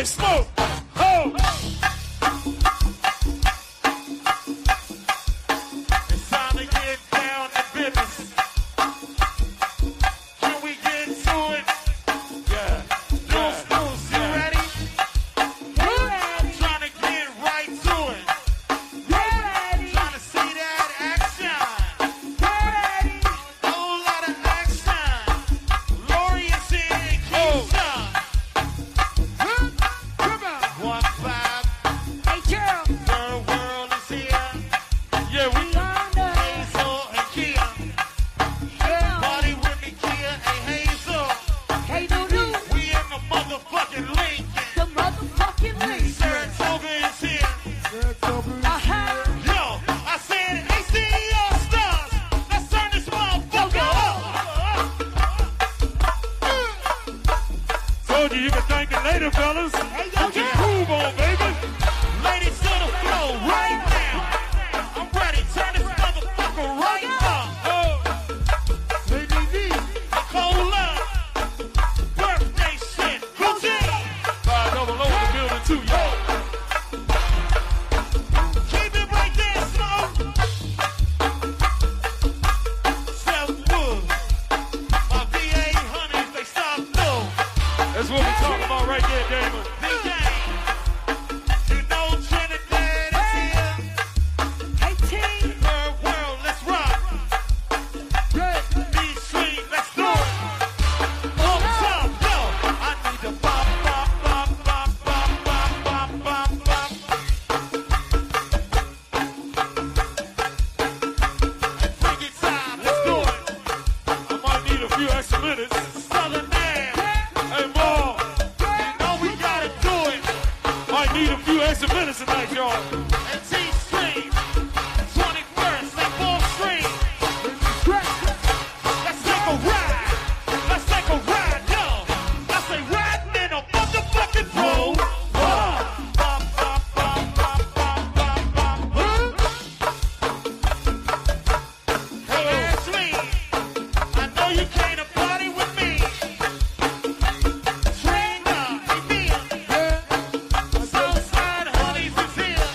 smoke. Ho! It's time to get down to business. Can we get to it? Yeah. Loose, you ready? We're ready. Trying to get right to it. We're ready. Trying to see that action. We're ready. Whole lot of action. Lori is in, Keisha. Come on. 1-5. Hey, Gerald. Third world is here. Yeah, we Yolanda. Hazel and Kia. Yeah. Party with me, Kia and Hazel. Hey, Doodoo. We in the motherfucking Lincoln. The motherfucking link. Saratoga is here. Uh-huh. Yo, I said ACL stars. Let's turn this motherfucker up. Told you can thank it later, fellas. Hey, yo, Put your yeah. groove on, baby. Ladies to the floor right now. I'm ready. Turn this motherfucker right up. Nicola. Birthday shit. Routine. 500 in the building too, yo. Keep it right there, Smoke. Self-wood. My VA honeys, they stop low. That's what we're talking about right there, Damon. Big game. You know Trinidad is here. 18. Third world, let's rock. B-Street, let's do it. On top, yo. I need to bop, bop, bop, bop, bop, bop, bop, bop, bop. Bring it time, let's do it. I might need a few extra minutes. Southern man, hey, Maul. You know we gotta do it. Might need a few extra minutes tonight, y'all. And T.A.S.K, 21st, they 4th Street. Let's take a ride. Let's take a ride, yo. I say riding in a motherfucking road. Bop, bop, bop, bop, bop, bop, bop, bop, bop. Hey, Ashley, I know you came to party with me. Trina, Emil, Southside honeys is here.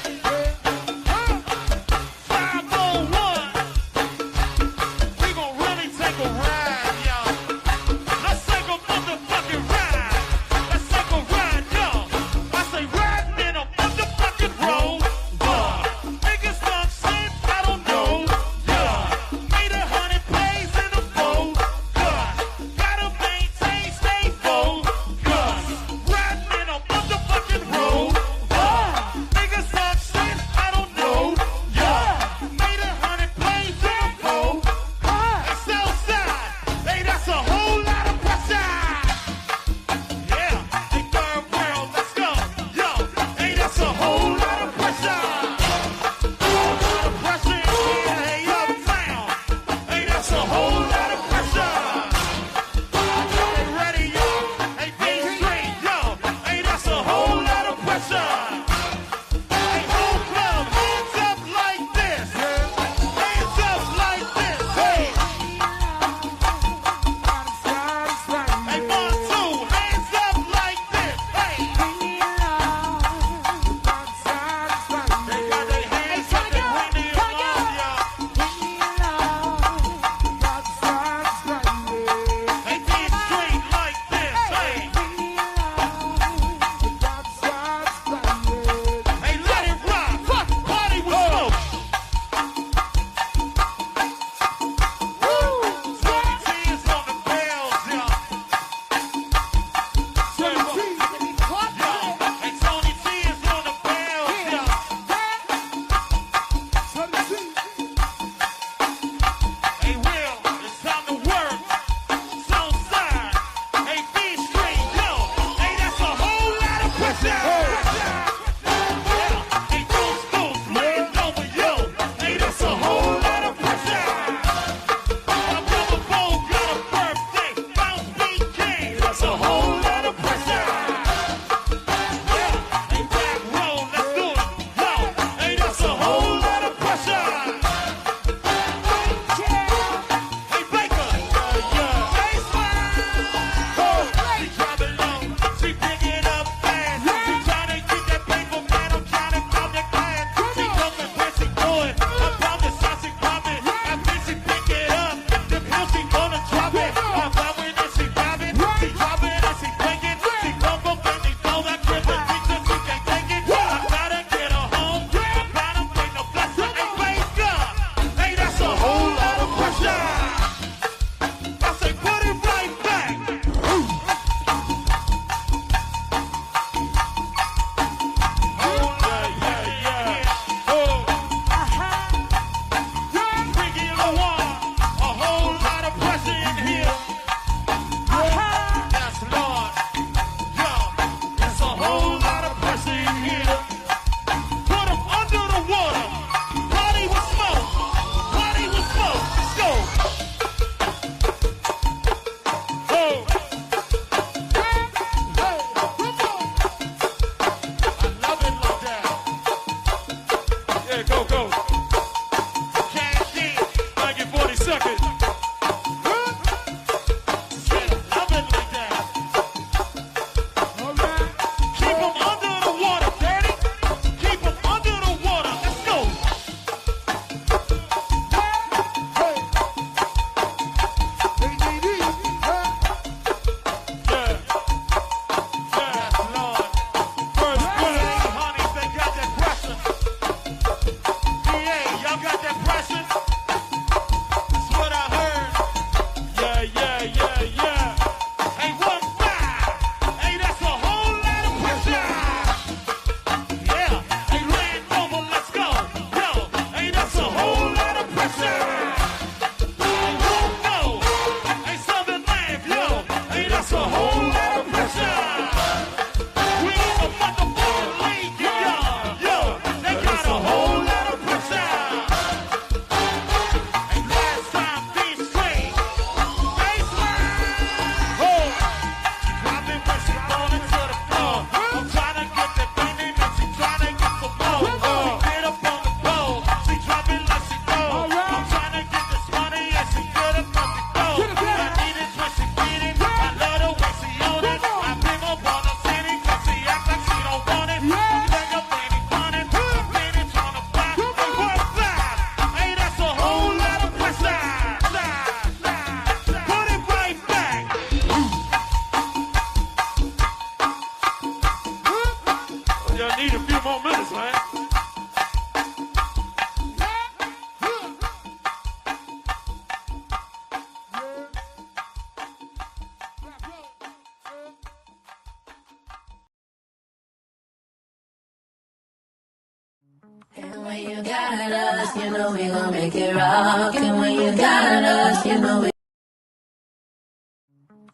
got us, you know we gon' make it rock. And when you got us, you know we.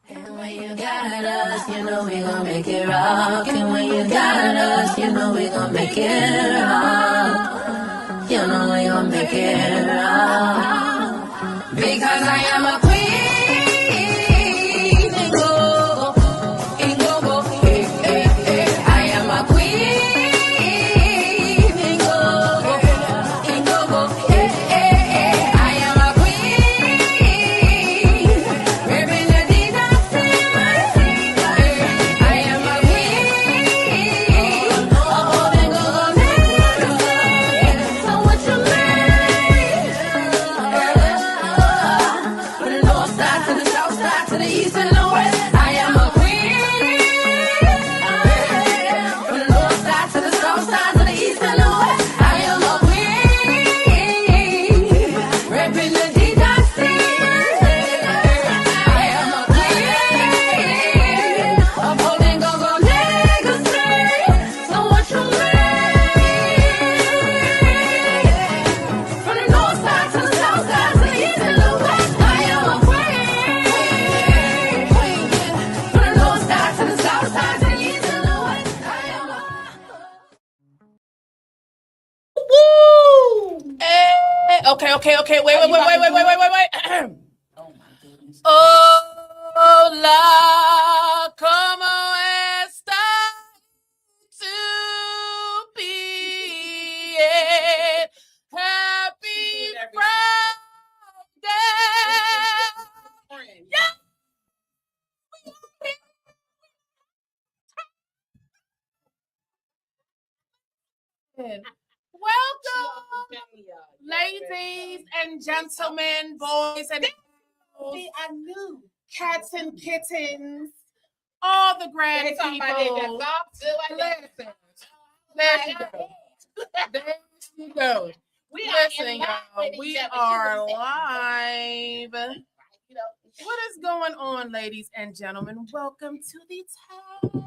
And when you got us, you know we gon' make it rock. And when you got us, you know we gon' make it rock. You know we gon' make it rock. Because I am a queen. And go, hey, hey, hey. I am a queen. And go, hey, hey, hey. I am a queen. Ripping the detox in my finger. I am a queen. Oh, and go, nigga. So what you mean? From the north side to the south side to the east and the west, I am a queen. From the north side to the south side to the east and the west, I am a queen. Repping the detox I am a queen. Upholding go-go legacy. So what you mean? From the north side to the south side to the east and the west, I am a queen. From the north side to the south side to the east and the west, I am a Woo! Hey, okay. Wait. Oh my goodness. Hola, como está to be it? Happy Friday. Yeah. Welcome, ladies and gentlemen, boys and girls, I knew. cats and kittens, all the grand people. Listen, there she goes. There she goes. Listen, y'all, we are live. What is going on, ladies and gentlemen? Welcome to the T.A.S.K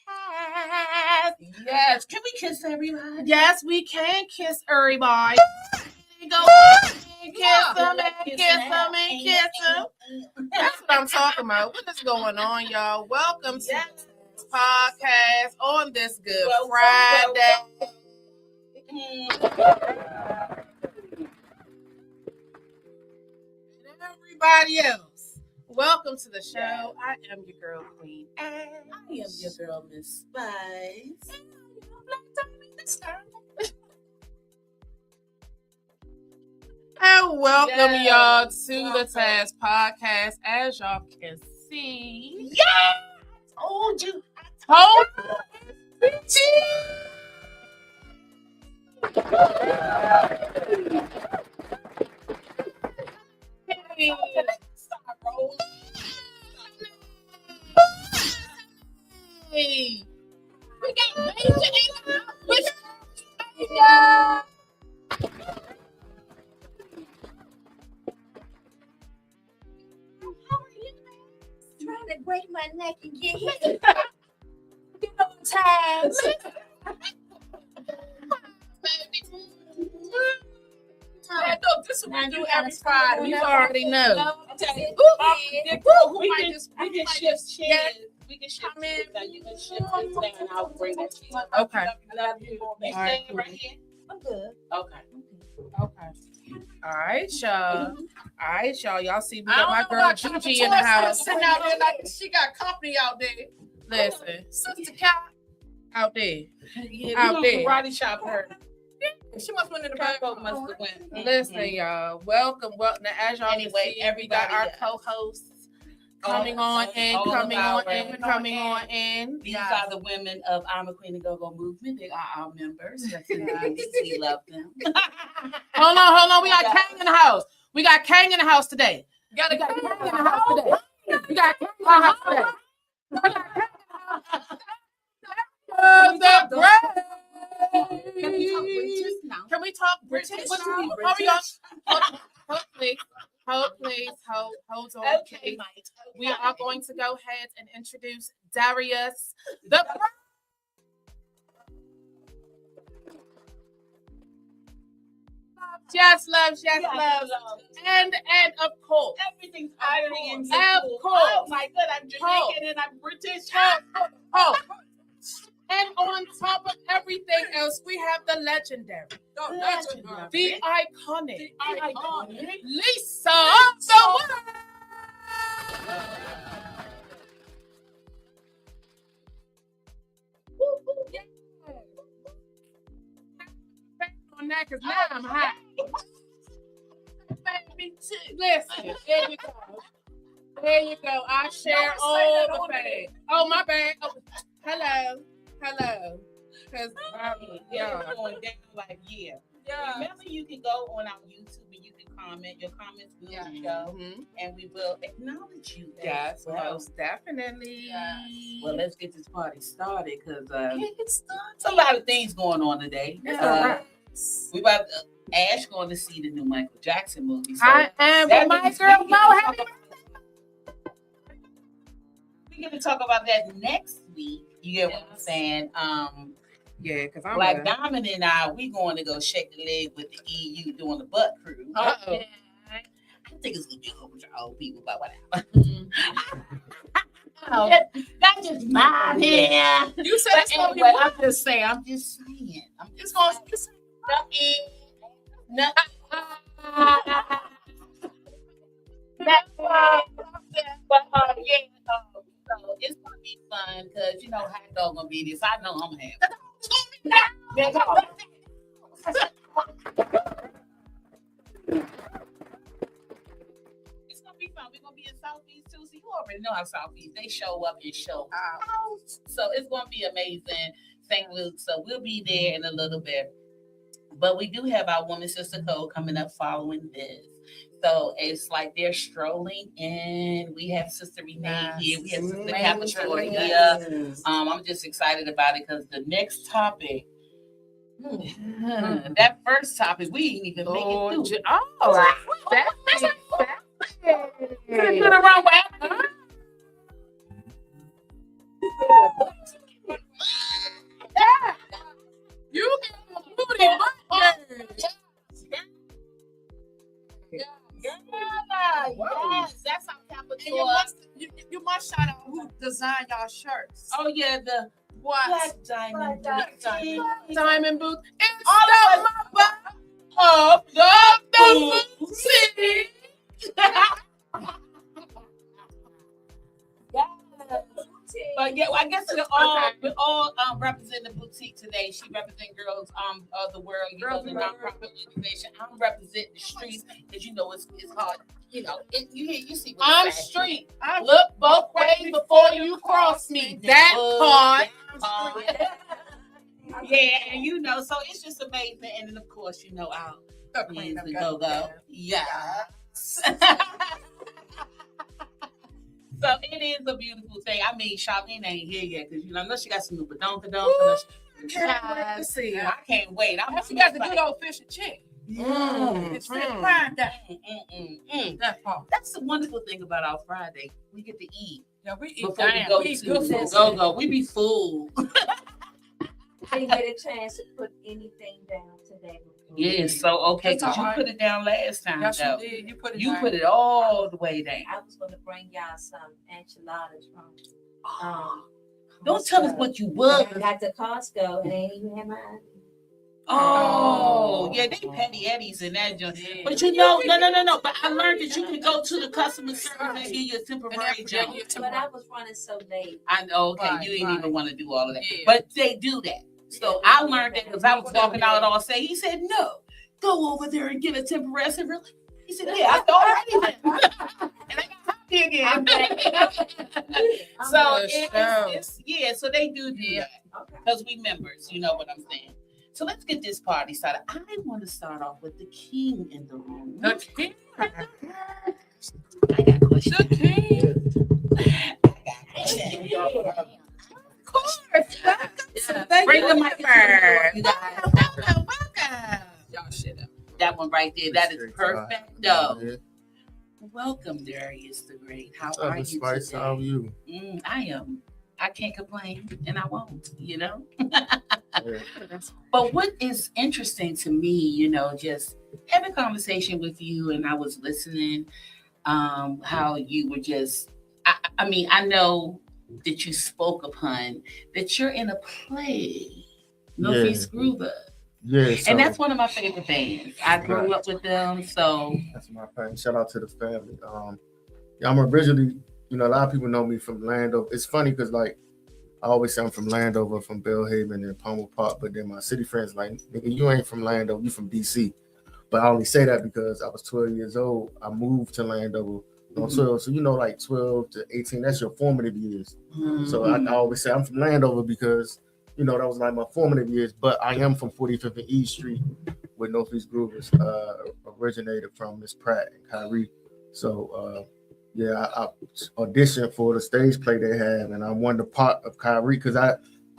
Podcast. Yes. Can we kiss everybody? Yes, we can kiss everybody. Go kiss them and kiss them and kiss them. That's what I'm talking about. What is going on, y'all? Welcome to this podcast on this Good Friday. And everybody else, welcome to the show. I am your girl, Queen Ash. I am your girl, Miss Spice. And welcome y'all to the T.A.S.K Podcast. As y'all can see, Told you. hold Hey, we got major in the house. Trying to break my neck and get hit. Get on time. This is what we do every Friday. You already know. We can shift chairs. We can shift Come in. chairs. You can shift this down and I'll bring that to you. Okay. You All right, staying right here? I'm good. Okay. Okay. All right, y'all. Y'all see we got my girl Gigi in the house. Sitting out there like she got company out there. Listen, Sister Cat out there. Yeah, Out we there. gonna karate chop her. She must win in the back. Must have won. Listen, y'all. Welcome. Now, as y'all Anyway, can see, we got our everybody, co-hosts coming on in. These are the women of I'm a Queen and Go-Go movement. They are our members. We love them. Hold on. We got Kang in the house. We got Kang in the house today. We got Kang in the house today. We got Kang in the house today. We got Kang in the house today. Can we talk British now? Hurry up. Hold on. Okay, Mike. We are going to go ahead and introduce Darius, the Yes, loves. And of course. Everything's irony and Of cool. course. Oh my God, I'm Jamaican and I'm British. Oh. And on top of everything else, we have the legendary, the iconic, Lisa of the World. On that, because now I'm hot. Listen, there you go. I share all the fame. Oh, my bad. Oh, hello. Because It's going down like Remember, you can go on our YouTube and you can comment. Your comments will show, and we will acknowledge you. Yes, most definitely. Yes. Well, let's get this party started because a lot of things going on today. We about Ash going to see the new Michael Jackson movie. So I am with my girl Mo. We're going to talk about that next week. You get what I'm saying? Yeah, because I'm Black Diamond and I, we going to go shake the leg with the EU doing the butt crew. Uh-oh. I think it's going to be a whole bunch of old people, but whatever. That's just mine here. You said it's going to be I'm just saying. I'm just going to be so it's gonna be fun because hot dog gonna be this. I know I'm happy. It's gonna be fun. We're gonna be in Southeast too. So you already know how Southeast they show up and show out. So it's gonna be amazing. St. Luke. So we'll be there in a little bit. But we do have our Woman Sister Code coming up following this. So it's like they're strolling in. We have Sister Renee here. We have Sister Capital here. I'm just excited about it because the next topic, that first topic, we didn't even make it through. That's you get a booty Yes, that's how Capital. You must shout out who designed y'all shirts. Oh yeah, the Black Diamond booth. It's all of the booty. But yeah, I guess we're all representing the boutique today. She represents Girls of the World, the nonprofit organization. I'm representing the streets because it's hard. You see. I'm street. Look both ways before you cross me. That part. Yeah, and so it's just amazing. And then of course, our Queen of the Go-Go. Yes. So it is a beautiful thing. I mean, Charlene ain't here yet because I know she got some new badonka-donka. I see. I can't wait. She got the good old fish and chick. It's fried that part. That's the wonderful thing about our Friday. We get to eat. Yeah, we eat. Before we go to Go-Go. We be full. I didn't get a chance to put anything down today. Yes, so okay, because you put it down last time. Yes, though. you did. You put it all the way down. I was going to bring y'all some enchiladas from. Don't tell us what you was. I got to Costco and they ain't even have mine. Oh, yeah, they petty eddies in that joint. But no. But I learned that you can go to the customer service and give you a temporary job. But I was running so late. I know, okay, you didn't even want to do all of that. Yeah. But they do that. So I learned that because I was walking out all say. He said, no, go over there and get a temporary. I said, really? He said, yeah, I thought already. And I got happy again. So so they do that. Because we members, you know what I'm saying. So let's get this party started. I want to start off with the king in the room. The king. I got questions. The king. Of course. Bring the mic first. You guys. Welcome. Y'all shit up. That one right there. That is perfecto. Welcome, Darius the Great. How are you today? How are you? I am. I can't complain, and I won't. But what is interesting to me, just having a conversation with you, and I was listening, how you were just, I mean, I know that you spoke upon that you're in a play, Northeast Groover. Yeah, so, and that's one of my favorite bands. I grew up with them, so that's my family. Shout out to the family. I'm originally, a lot of people know me from Landover. It's funny because like I always say I'm from Landover, from Bellhaven and Palmer Park, but then my city friends like, nigga, you ain't from Landover, you from DC. But I only say that because I was 12 years old. I moved to Landover on 12. So like 12 to 18, that's your formative years. So I always say I'm from Landover because that was like my formative years, but I am from 45th and East Street, where Northeast Groovers originated from, Miss Pratt and Kyrie. So, I auditioned for the stage play they had, and I won the part of Kyrie because I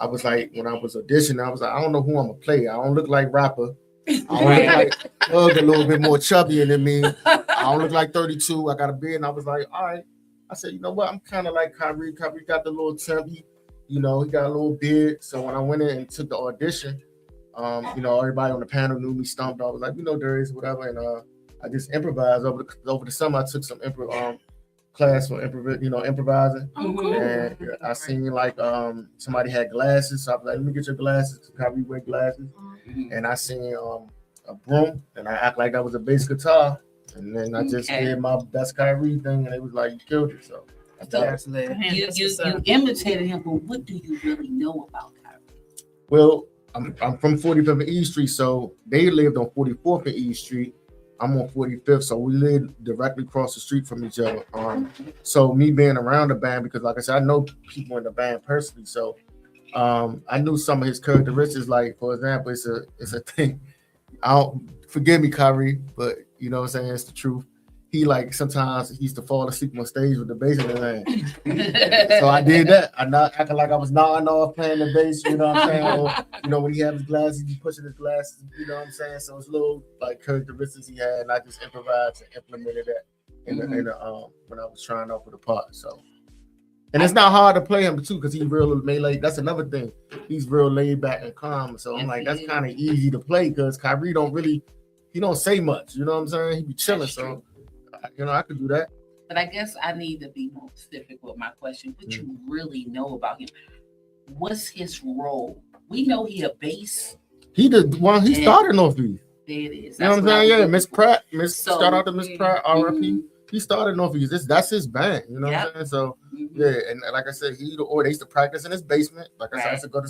was like, when I was auditioning, I was like, I don't know who I'm going to play. I don't look like rapper. I don't look like Thug, a little bit more chubbier than me. I don't look like 32. I got a beard, and I was like, all right. I said, you know what? I'm kind of like Kyrie. Kyrie got the little chubby. He got a little beard. So when I went in and took the audition, everybody on the panel knew me, stomped. I was like, Darius, whatever. And I just improvised over the summer. I took some class for improvising. Oh, cool. And I seen like somebody had glasses. So I was like, let me get your glasses. Kyrie wear glasses. And I seen a broom, and I act like that was a bass guitar. And then I just did my best Kyrie thing, and it was like, you killed it. So. You imitated him, but what do you really know about Kyrie? Well, I'm from 45th and East Street, so they lived on 44th and East Street. I'm on 45th, so we lived directly across the street from each other. So me being around the band, because like I said, I know people in the band personally, so I knew some of his characteristics. Like for example, it's a thing. Forgive me, Kyrie, but you know what I'm saying, it's the truth. He like sometimes he used to fall asleep on stage with the bass in his hand. So I did that. I not acting like I was nodding off playing the bass, you know what I'm saying? Or, when he had his glasses, he pushing his glasses, you know what I'm saying? So it's little like characteristics he had, and I just improvised and implemented that in the when I was trying out for the part. So, and it's not hard to play him too, because he's real laid. That's another thing. He's real laid back and calm. So I'm like, that's kind of easy to play because Kyrie he don't say much, you know what I'm saying? He be chilling. So I could do that. But I guess I need to be more specific with my question. What you really know about him? What's his role? We know he a bass. He started Northeast. There it is. You know what I'm saying? Yeah, Miss Pratt. Shout out to Miss Pratt, R.I.P. He started Northeast. That's his band. You know what I'm saying? So and like I said, they used to practice in his basement. Like I said, I used to go to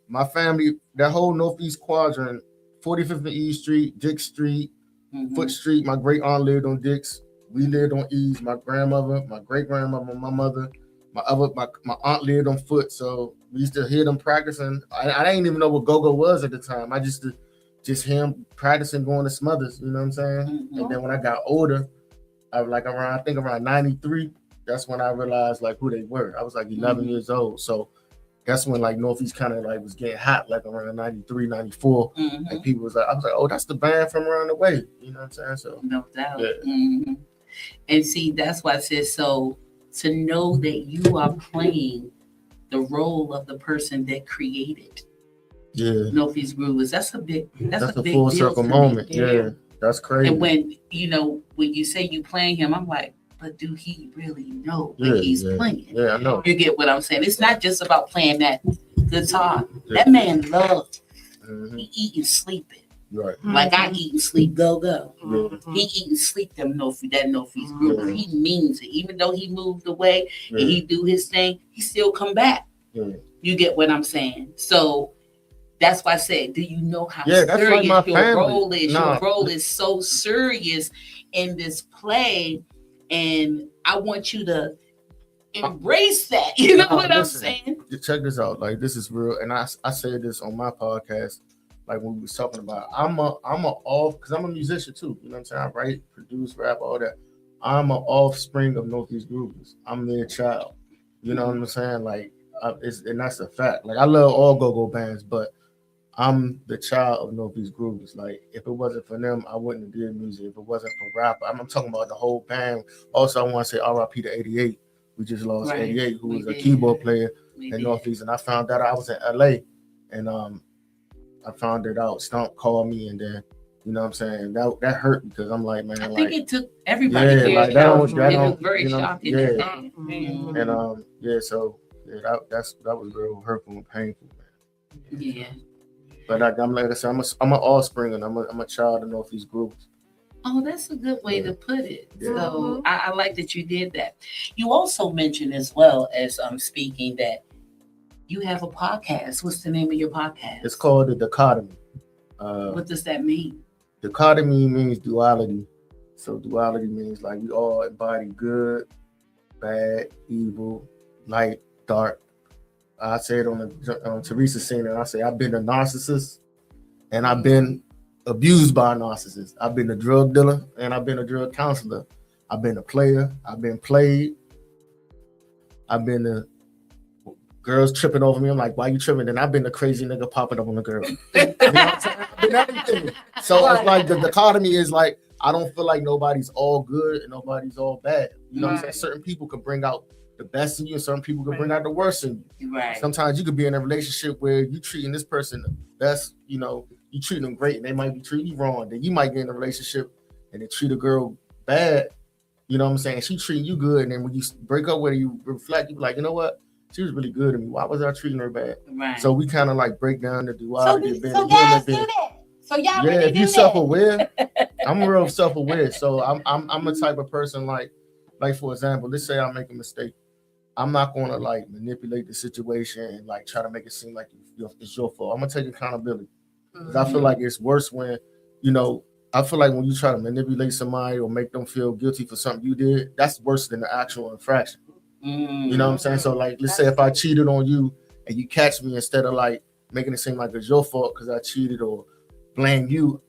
my family, that whole Northeast quadrant, 45th and East Street, Dick Street, Foot Street. My great aunt lived on Dick's. We lived on East. My grandmother, my great grandmother, my mother, my aunt lived on Foot. So we used to hear them practicing. I didn't even know what go-go was at the time. I just him practicing going to Smothers. You know what I'm saying? And then when I got older, I was like around 93. That's when I realized like who they were. I was like 11 years old. So that's when like Northeast kind of like was getting hot, like around 93, 94. And people was like, I was like, oh, that's the band from around the way. You know what I'm saying? So no doubt. Yeah. And see, that's why I said, so to know that you are playing the role of the person that created Northeast Groovers, that's a big full circle moment. Yeah, that's crazy. And when you say you playing him, I'm like, but do he really know what he's playing? Yeah, I know. You get what I'm saying? It's not just about playing that guitar. That man loved. He eat and sleeping. Right. Like I eat and sleep, go. He eat and sleep that Northeast Groover. He means it. Even though he moved away and he do his thing, he still come back. You get what I'm saying? So that's why I said, do you know how serious your role is? Your role is so serious in this play, and I want you to embrace that. You know what I'm saying? Check this out. Like, this is real, and I said this on my podcast. Like when we was talking about, because I'm a musician too. You know what I'm saying? I write, produce, rap, all that. I'm an offspring of Northeast Groovers. I'm their child. You know what I'm saying? Like, and that's a fact. Like, I love all go-go bands, but I'm the child of Northeast Groovers. Like, if it wasn't for them, I wouldn't have did music. If it wasn't for rap, I'm talking about the whole band. Also, I want to say R.I.P. to 88. We just lost 88, who was a keyboard player in Northeast, and I found out I was in LA, and I found it out. Stump called me, and then you know what I'm saying, that hurt because I'm like, man, I like, think it took everybody. yeah, like it was very you know, shocking. yeah, Mm-hmm. and yeah, so yeah, that was real hurtful and painful, man. Yeah. But I'm like I said, I'm an offspring, and I'm a child of Northeast groups. Oh, that's a good way to put it. Yeah. So I like that you did that. You also mentioned as well as speaking that you have a podcast. What's the name of your podcast? It's called The Dichotomy. What does that mean? Dichotomy means duality. So duality means like we all embody good, bad, evil, light, dark. I said on Teresa scene, and I say I've been a narcissist, and I've been abused by a narcissist. I've been a drug dealer, and I've been a drug counselor. I've been a player. I've been played. I've been a girls tripping over me. I'm like, why you tripping? And I've been a crazy nigga popping up on the girl. You know what I'm saying? I've been everything. So it's like the dichotomy is like, I don't feel like nobody's all good and nobody's all bad. You know what I'm saying? Certain people could bring out the best in you, and certain people could bring out the worst in you. Right. Sometimes you could be in a relationship where you treating this person the best, you know, you treat them great and they might be treating you wrong. Then you might get in a relationship and they treat a girl bad, you know what I'm saying? She treating you good, and then when you break up with her, you reflect, you be like, you know what? She was really good to me. Why was I treating her bad? Right. So we kind of like break down the duality. So guys do that. So y'all yeah, really if do you that. self-aware, I'm real self-aware. So I'm a type of person like for example, let's say I make a mistake. I'm not going to like manipulate the situation and like try to make it seem like it's your fault. I'm gonna take accountability, because I feel like it's worse when, you know, I feel like when you try to manipulate somebody or make them feel guilty for something you did, that's worse than the actual infraction. You know what I'm saying? So like, let's say if I cheated on you and you catch me, instead of like making it seem like it's your fault because I cheated or blame you,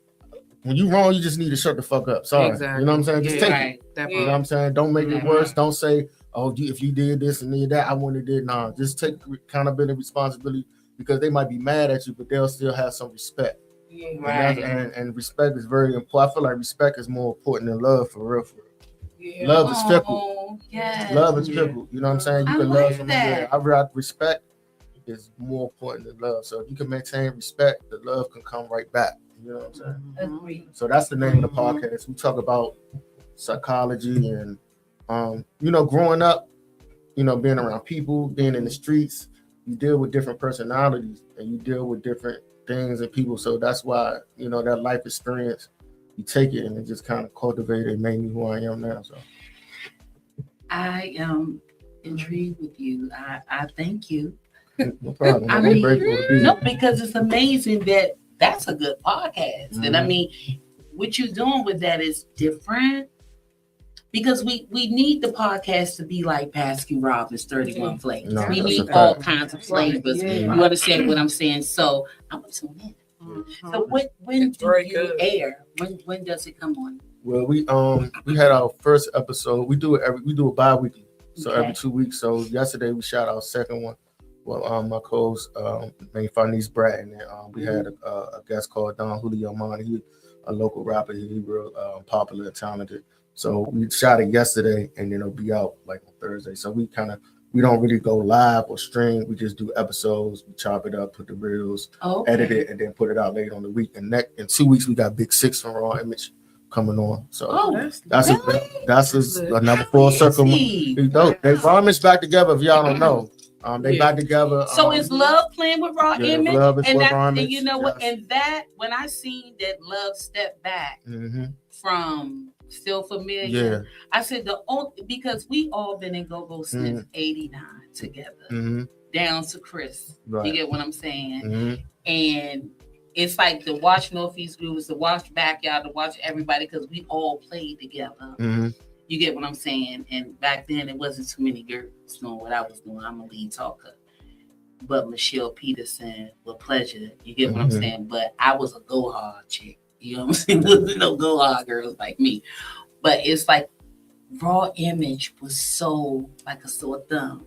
when you wrong, you just need to shut the fuck up. Sorry. Exactly. You know what I'm saying? Just take it. Definitely. You know what I'm saying? Don't make it worse. Don't say, oh, if you did this and did that, I wouldn't have did. Nah, just take accountability and responsibility, because they might be mad at you, but they'll still have some respect. Right. And respect is very important. I feel like respect is more important than love, for real. Yeah. Love is fickle. Yes. Love is fickle. You know what I'm saying? You can like love someone. that. Yeah, respect is more important than love. So if you can maintain respect, the love can come right back. You know what I'm saying? Agreed. So that's the name of the podcast. We talk about psychology and you know, growing up, you know, being around people, being in the streets, you deal with different personalities and you deal with different things and people. So that's why, you know, that life experience, you take it and it just kind of cultivated and made me who I am now. So I am intrigued with you. I thank you. no problem. I I'm mean, grateful to be no, here. because it's amazing that's a good podcast. And I mean, what you're doing with that is different, because we need the podcast to be like Baskin Robbins 31 flavors. No, we that's need a all fact. kinds of flavors. Yeah. You understand what I'm saying? So I'm gonna tune in. So when do you air? When does it come on? Well, we had our first episode. We do a bi-weekly, so Okay. every 2 weeks. So yesterday we shot our second one. Well, my co-host named Farnese Bratton, and we had a guest called Don Julio Monte. He a local rapper. He real popular and talented. So we shot it yesterday, and then it'll be out like on Thursday. So we don't really go live or stream. We just do episodes. We chop it up, put the reels, edit it, and then put it out later on the week. And in 2 weeks we got Big Six from Raw Image coming on. So that's another full circle. They Raw Image back together. If y'all don't know, they back together. So is Love playing with Raw Image? Love is and with that, Raw and Image. you know what? Yes. And that when I seen that Love step back from Still Familiar, Yeah. I said because we all been in Go-Go since '89 together, down to Chris. Right. You get what I'm saying? And it's like the Watch Northeast group was the Watch Backyard, to watch everybody, because we all played together. You get what I'm saying? And back then, it wasn't too many girls doing what I was doing. I'm a lead talker. But Michelle Peterson, with pleasure. You get what I'm saying? But I was a go-hard chick. You know what I'm saying? Wasn't no go-hard girls like me. But it's like Raw Image was so like a sore thumb.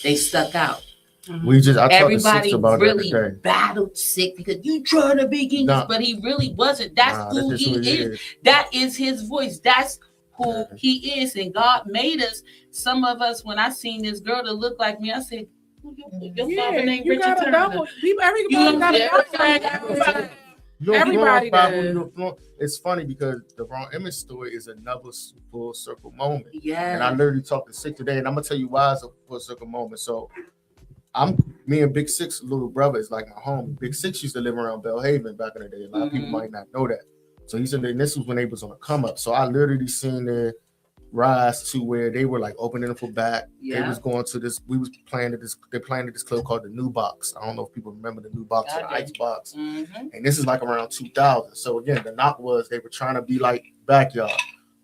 They stuck out. Everybody really battled Sick because you trying to be genius, but he really wasn't. That's who he is. That is his voice. That's who he is. And God made us. Some of us, when I seen this girl that looked like me, I said, Your father named you Richard got a Turner. double. People, everybody got a double. You don't Everybody glorify who does. you're flaunt. It's funny because the Wrong Image story is another full circle moment. Yeah. And I literally talked to Six today, and I'm gonna tell you why it's a full circle moment. So me and Big Six little brother is like my homie. Big Six used to live around Belhaven back in the day. A lot of people might not know that. So he said, and this was when they was on a come up. So I literally seen their rise to where they were like opening for back. Yeah. They was going to this. We was playing at this. They playing at this club called the New Box. I don't know if people remember the New Box or the Ice Box. Mm-hmm. And this is like around 2000. So again, the knock was they were trying to be like Backyard.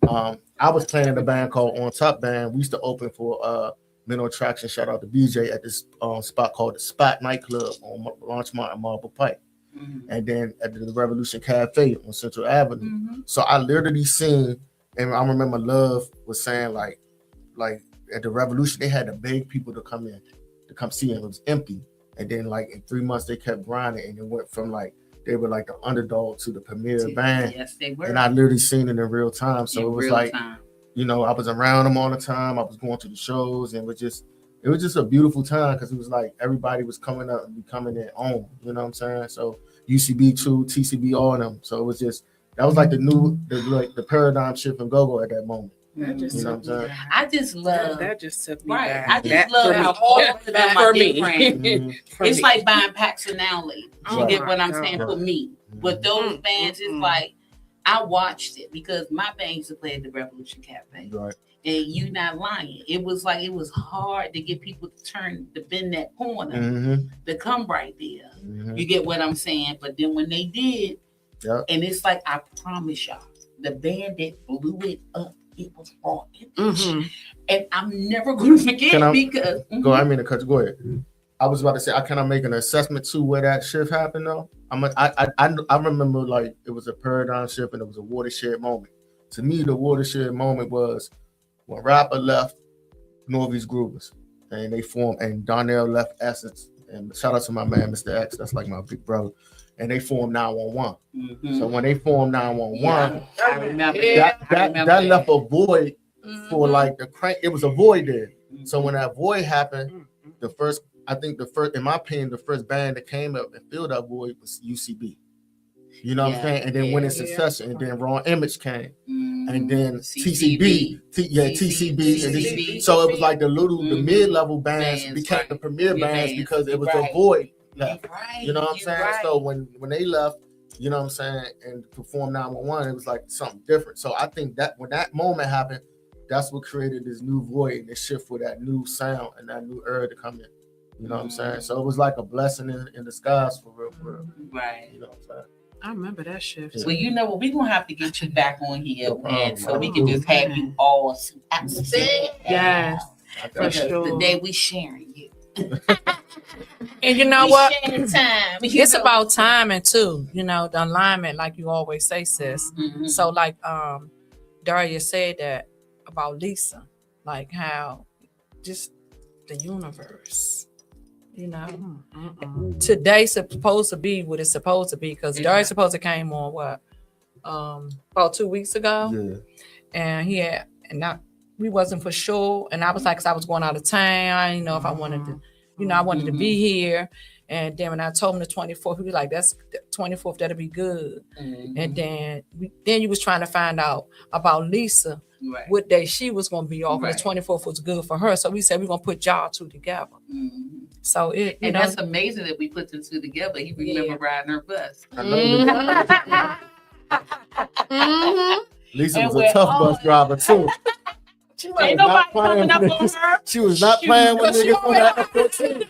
I was playing in a band called On Top Band. We used to open for Mental Attraction. Shout out to BJ at this spot called the Spot Nightclub on Larchmont and Marble Pike. Mm-hmm. And then at the Revolution Cafe on Central Avenue. Mm-hmm. So I literally seen, and I remember Love was saying like at the Revolution, they had to beg people to come in, to come see him. It was empty. And then like in 3 months, they kept grinding, and it went from like, they were like the underdog to the premier band. Yes, they were. And I literally seen it in real time. So it was like, you know, I was around them all the time. I was going to the shows, and it was just a beautiful time because it was like everybody was coming up and becoming their own. You know what I'm saying? So UCB too, TCB, all of them. So it was just, that was like the paradigm shift in go-go at that moment. That just You know what I'm saying? I just love that just took me right. back. I just love how all of them are different. Mm-hmm. It's like buying packs of now ladies. You Right. get what I'm saying? Right. For me, with those bands, it's like I watched it because my band used to play at the Revolution Cafe. Right. And you not lying. It was like it was hard to get people to bend that corner Mm-hmm. to come right there. Mm-hmm. You get what I'm saying? But then when they did, and it's like I promise y'all, the band that blew it up, it was Raw Image. And I'm never gonna forget because go. I mean to cut you. Go ahead. I was about to say, can I make an assessment to where that shift happened though? I remember like it was a paradigm shift and it was a watershed moment. To me, the watershed moment was when Rapper left Norby's Groovers and they formed, and Donnell left Essence. And shout out to my man, Mr. X, that's like my big brother. And they formed 911. Mm-hmm. So when they formed 911, I remember that left a void for like the crank. It was a void there. Mm-hmm. So when that void happened, in my opinion, the first band that came up and filled that void was UCB. You know what I'm saying? And then went in succession, and then Raw Image came, and then TCB. So it was like the mid-level bands became the premier bands because it was a void left. You know what I'm saying? So when they left, you know what I'm saying, and performed 911, it was like something different. So I think that when that moment happened, that's what created this new void and this shift for that new sound and that new era to come in. You know what I'm saying? So it was like a blessing in disguise for real. Right. You know what I'm saying? I remember that shift. Well, you know what? We're going to have to get you back on here, man, so we can just have you all. Yes, for sure. The day we sharing you. And you know what? Time. It's about timing too. You know, the alignment, like you always say, sis. Mm-hmm. So like Darius said that about Lisa, like how just the universe. You know, today's supposed to be what it's supposed to be because Darius supposed to came on about 2 weeks ago, and we wasn't for sure, and I was like, cause I was going out of town, I didn't know if I wanted to, I wanted to be here, and then when I told him the 24th, he was like, that's the 24th, that'll be good, and then you was trying to find out about Lisa. Right. What day she was going to be off, and the 24th was good for her. So we said we're going to put y'all two together. Mm-hmm. So that's amazing that we put the two together. He remember riding her bus. Lisa was a tough bus driver too. Ain't nobody coming up on her. She was not playing with niggas on that F-14.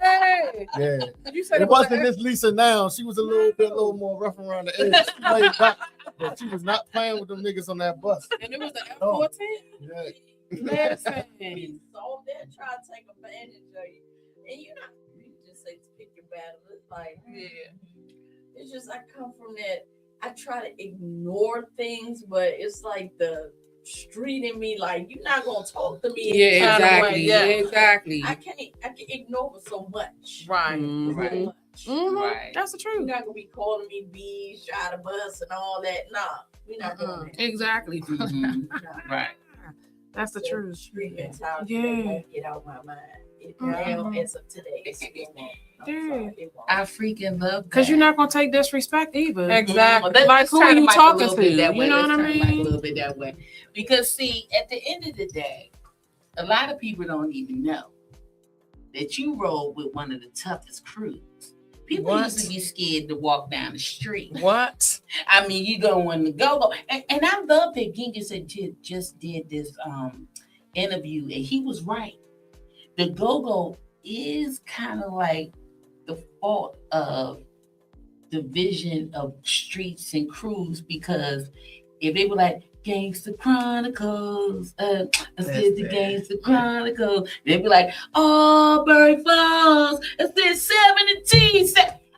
Hey. Yeah. You said it wasn't this Lisa now. She was a little more rough around the edge. She laid back, but she was not playing with them niggas on that bus. And it was the F-14? Yeah. Listen. So they're trying to take advantage of you. And you just say pick your battle. It's like, it's just I come from that. I try to ignore things, but it's like the street in me, like you're not gonna talk to me. Exactly. I can ignore so much. Right. Right. Right. That's the truth. You're not gonna be calling me B, shot a bus, and all that. Nah, we're not doing that. Exactly. Right. That's the truth. Street mentality Yeah. won't get out my mind. Now, as of today, it won't. It won't. I freaking love that. Because you're not going to take disrespect either. Exactly. Like, who are you talking to? You know what I mean? A little bit that way. Because, see, at the end of the day, a lot of people don't even know that you roll with one of the toughest crews. People used to be scared to walk down the street. What? I mean, you go on the go-go. And I love that Genghis had just did this interview, and he was right. The go-go is kind of like the fault of the vision of streets and crews, because if they were like Gangsta Chronicles, I said the Gangsta Chronicles, they'd be like, oh, Berry Falls, I said 17.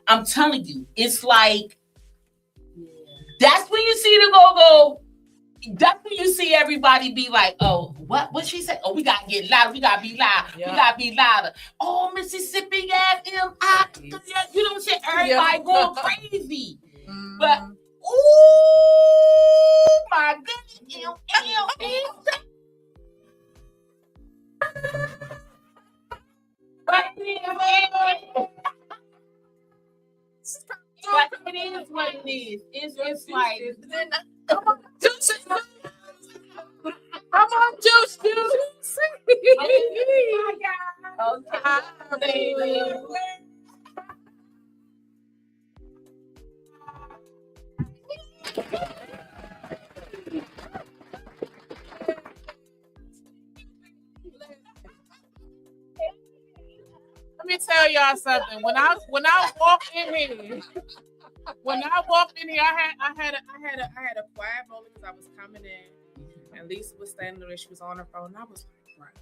I'm telling you, it's like, that's when you see the go-go. That's when you see everybody be like, oh, what she said? Oh, we gotta get louder. We gotta be loud. Yeah. We gotta be louder. Oh, Mississippi FM. You know what I'm saying? Everybody going crazy. But oh my goodness. But it is what it is. It's like, Come on, juice. Come on, juice. Let me tell y'all something. When I walked in here, I had a quiet moment because I was coming in, and Lisa was standing there. She was on her phone, and I was like, right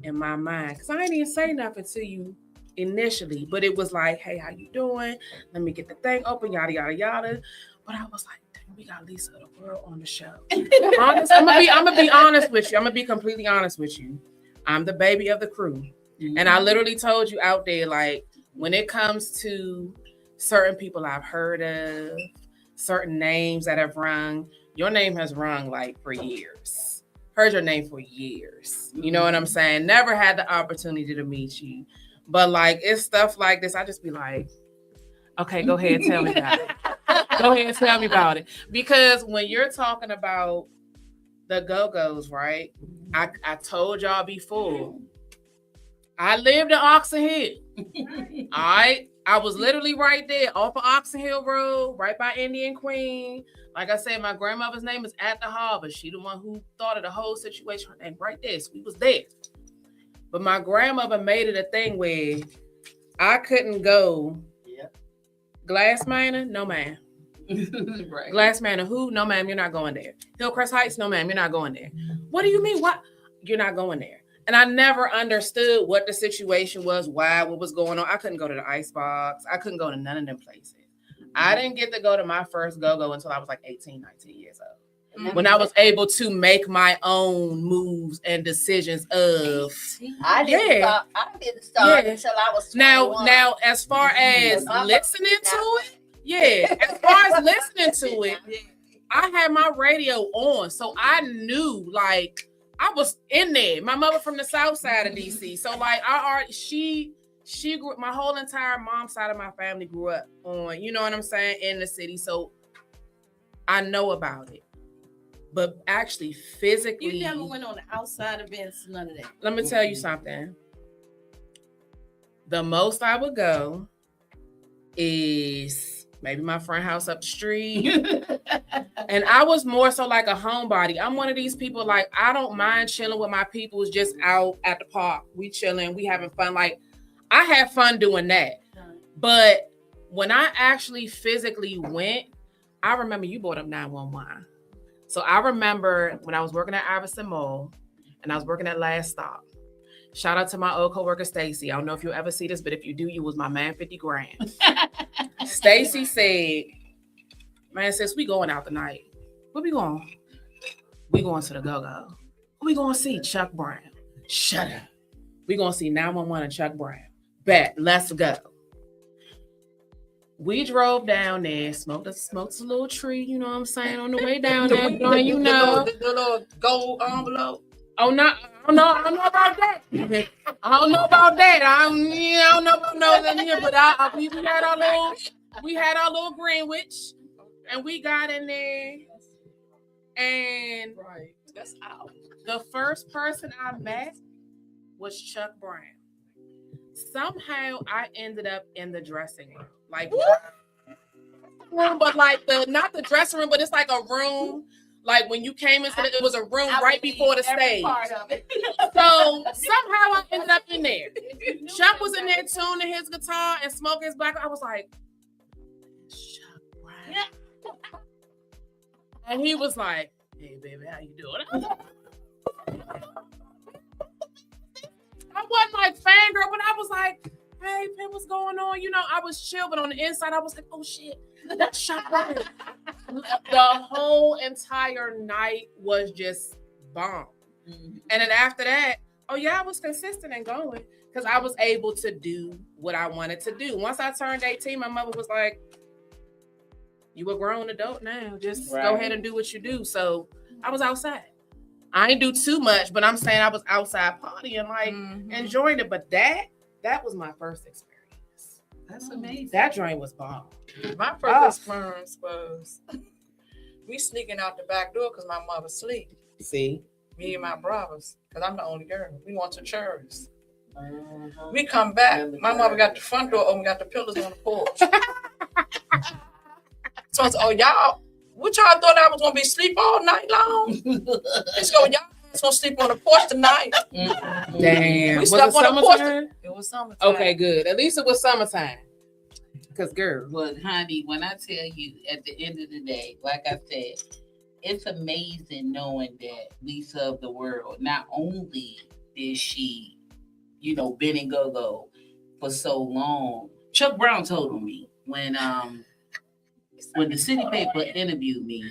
in my mind, because I didn't even say nothing to you initially, but it was like, hey, how you doing? Let me get the thing open, yada yada yada. But I was like, dang, we got Lisa of the World on the show. Honest, I'm gonna be honest with you. I'm gonna be completely honest with you. I'm the baby of the crew. And I literally told you out there, like, when it comes to certain people I've heard of, certain names that have rung, your name has rung like for years. Heard your name for years. You know what I'm saying? Never had the opportunity to meet you. But like, it's stuff like this, I just be like, okay, go ahead and tell me about it. Go ahead and tell me about it. Because when you're talking about the Go-Go's, right? I told y'all before, I lived in Oxon Hill. All right. I was literally right there off of Oxon Hill Road, right by Indian Queen. Like I said, my grandmother's name is at the harbor. She the one who thought of the whole situation. And right there, so we was there. But my grandmother made it a thing where I couldn't go. Glass Manor? No, ma'am. Right. Glass Manor, who? No, ma'am, you're not going there. Hillcrest Heights? No, ma'am, you're not going there. What do you mean? What? You're not going there. And I never understood what the situation was, why, what was going on. I couldn't go to the Icebox. I couldn't go to none of them places. I didn't get to go to my first go-go until I was like 18, 19 years old. When I was able to make my own moves and decisions of... I didn't start until I was 21. Now, as far as listening to it, as far as listening to it, I had my radio on. So I knew, like, I was in there. My mother from the south side of DC. So like she grew, my whole entire mom's side of my family grew up on, you know what I'm saying, in the city. So I know about it. But actually physically, You never went on the outside events, none of that. let me tell you something. The most I would go is maybe my friend house up the street. And I was more so like a homebody. I'm one of these people, like, I don't mind chilling with my people, just out at the park. We chilling, we having fun. Like, I had fun doing that. But when I actually physically went, I remember you brought up 911. So I remember when I was working at Iverson Mall and I was working at Last Stop. Shout out to my old coworker, Stacy. I don't know if you'll ever see this, but if you do, you was my man, 50 grand. Stacy said, man, sis, we going out tonight. Where we going? We going to the Go-Go. Who we going to see? Chuck Brown. Shut up. We going to see 911 and Chuck Brown. Bet, let's go. We drove down there, smoked a little tree, you know what I'm saying, on the way down there. The little gold envelope. Oh no, I don't know about that. I don't know about that. I don't know about no in here, but we had our little Greenwich, and we got in there, and That's out. the first person I met was Chuck Brown. Somehow I ended up in the dressing room, like room, but like not the dressing room, but it's like a room. Like when you came into it was a room right before the stage. So somehow I ended up in there. Chuck was in there tuning his guitar and smoking his black. I was like, Chuck Brown. And he was like, hey baby, how you doing? I wasn't like fangirl, but I was like, hey, man, what's going on? You know, I was chill, but on the inside, I was like, oh shit, that's Chuck Brown. The whole entire night was just bomb. Mm-hmm. And then after that, oh yeah, I was consistent and going because I was able to do what I wanted to do. Once I turned 18, my mother was like, you a grown adult now, just go ahead and do what you do. So I was outside. I didn't do too much, but I'm saying I was outside partying, like enjoying it. But that was my first experience. That's amazing. That joint was bomb. My first experience was we sneaking out the back door because my mother sleep. See? Me and my brothers, because I'm the only girl. We went to church. We come back. My mother got the front door open, got the pillars on the porch. So I said, oh, y'all, what y'all thought I was going to be asleep all night long? Let's go, y'all. Gonna sleep on the porch tonight. Damn. We slept on the porch. It was summertime. Okay, good. At least it was summertime. Because, girl. Well, honey, when I tell you at the end of the day, like I said, it's amazing knowing that Lisa of the World, not only did she, you know, been in go-go for so long. Chuck Brown told on me when the City Paper interviewed me,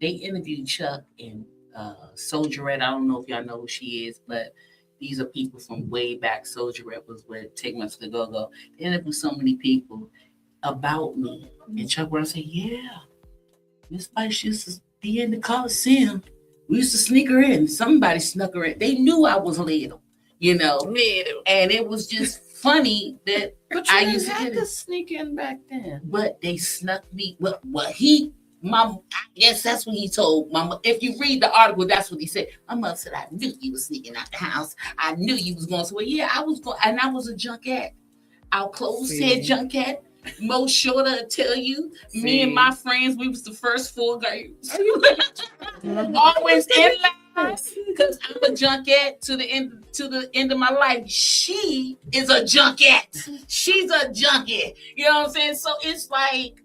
they interviewed Chuck and Soldierette. I don't know if y'all know who she is, but these are people from way back. Soldierette was with Take Me to the Go-Go. They interviewed so many people about me. And Chuck Brown said, yeah, Miss Spice used to be in the Coliseum. We used to sneak her in. Somebody snuck her in. They knew I was little, you know. Little. And it was just funny that I used to sneak in back then. But they snuck me. I guess that's what he told Mama. If you read the article, that's what he said. My mother said, I knew you was sneaking out the house. I knew you was going. So yeah, I was going, and I was a junket. Our clothes said junket. Mo Shorter tell you, me and my friends, we was the first 4 girls. Always in line because I'm a junket to the end of my life. She is a junket. She's a junket. You know what I'm saying? So it's like,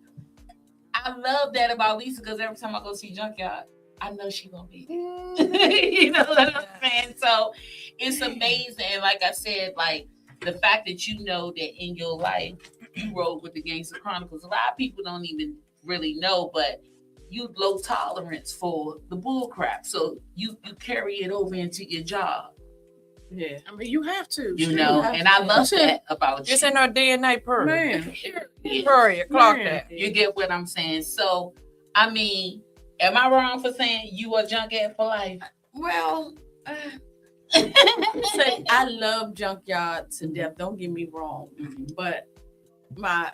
I love that about Lisa because every time I go see Junkyard, I know she's gonna be there. You know what I'm saying? So it's amazing. Like I said, like the fact that you know that in your life you rode with the Gangster Chronicles. A lot of people don't even really know, but you low tolerance for the bull crap. So you carry it over into your job. Yeah, I mean you have to. You know, and I love that about you. It's in our DNA per. Man, Period. Clock that. You get what I'm saying? So, I mean, am I wrong for saying you a junkyard for life? Well, I love Junkyard to death. Don't get me wrong, but my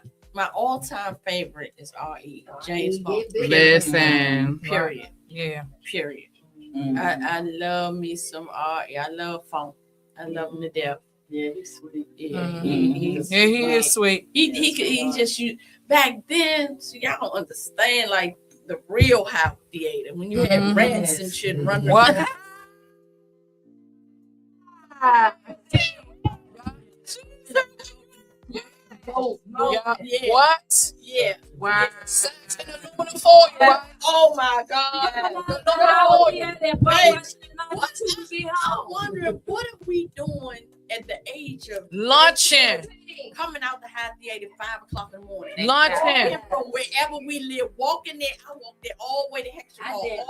all-time favorite is R.E. James Bond. Listen. Period. Yeah. Period. Mm-hmm. I love me some R.E. I love funk. I love him to death. Yeah, he's sweet. Yeah, he is sweet. He just back then. So y'all don't understand like the real house theater when you had rats and shit running. What? Oh, yeah. What? Yeah. Wow. Oh my God. I'm wondering what are we doing at the age of Luncheon. coming out the high theater at 5:00 in the morning. Luncheon. From wherever we live, walking there. I walked there all the way to Hexham Hall. Get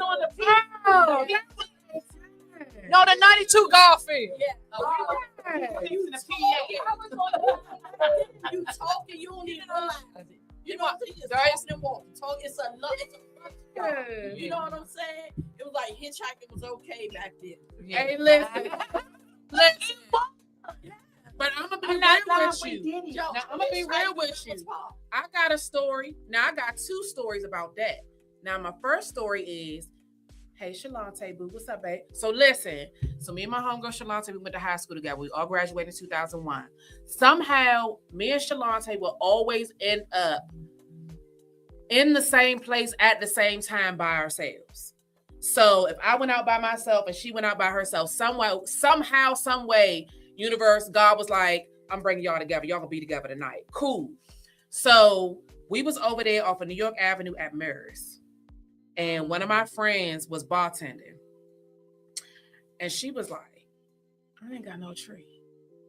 on the field. No, the 92 golf field. Yeah. Using the PA. You talking, you don't even realize it. You know what I'm saying? Just talking and walking. It's a lot. You know what I'm saying? It was like hitchhiking was okay back then. Hey, listen. But I'm gonna be real with you. Now, I'm gonna be real with you. I got a story. Now I got two stories about that. Now my first story is, hey Shalante, boo, what's up, babe? So listen. So me and my homegirl Shalante, we went to high school together. We all graduated in 2001. Somehow, me and Shalante will always end up in the same place at the same time by ourselves. So if I went out by myself and she went out by herself, somehow, some way, universe, God was like, I'm bringing y'all together. Y'all gonna be together tonight. Cool. So we was over there off of New York Avenue at Mirrors. And one of my friends was bartending. And she was like, I ain't got no tree.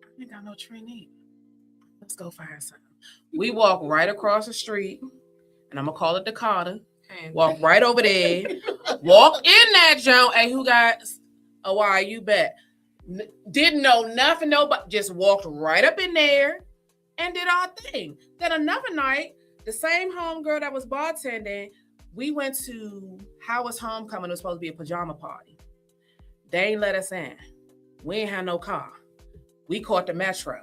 I ain't got no tree neither. Let's go find something. We walk right across the street, and I'm gonna call it Dakota. Walk right over there. Walk in that joint. Hey, who got a why? You bet. Didn't know nothing, nobody, just walked right up in there and did our thing. Then another night, the same homegirl that was bartending, we went to Howard's homecoming. It was supposed to be a pajama party. They ain't let us in. We ain't had no car. We caught the Metro.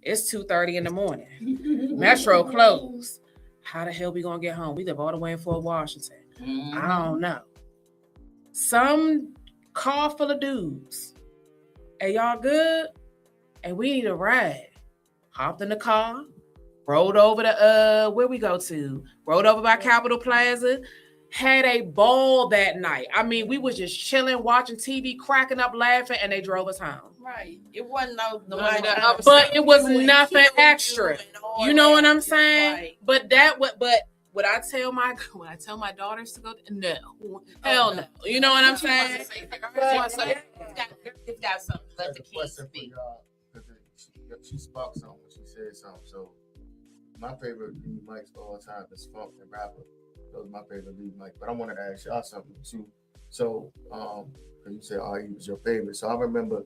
It's 2:30 in the morning. Metro closed. How the hell we gonna get home? We live all the way in Fort Washington. I don't know. Some car full of dudes. Hey, y'all good? And we need a ride. Hopped in the car, rode over to where we go to? Rode over by Capitol Plaza. Had a ball that night. I mean, we was just chilling, watching TV, cracking up, laughing, and they drove us home. Right. It wasn't but it was nothing extra. You know what I'm saying? Right. But would I tell my daughters to go? No. Hell no. You know what I'm saying? It's got something. Let the kids speak. She spoke something when she said something. So my favorite lead mics of all time is Funk and Rapper. Those are my favorite lead mics. But I wanted to ask y'all something too. So you said he was your favorite. So I remember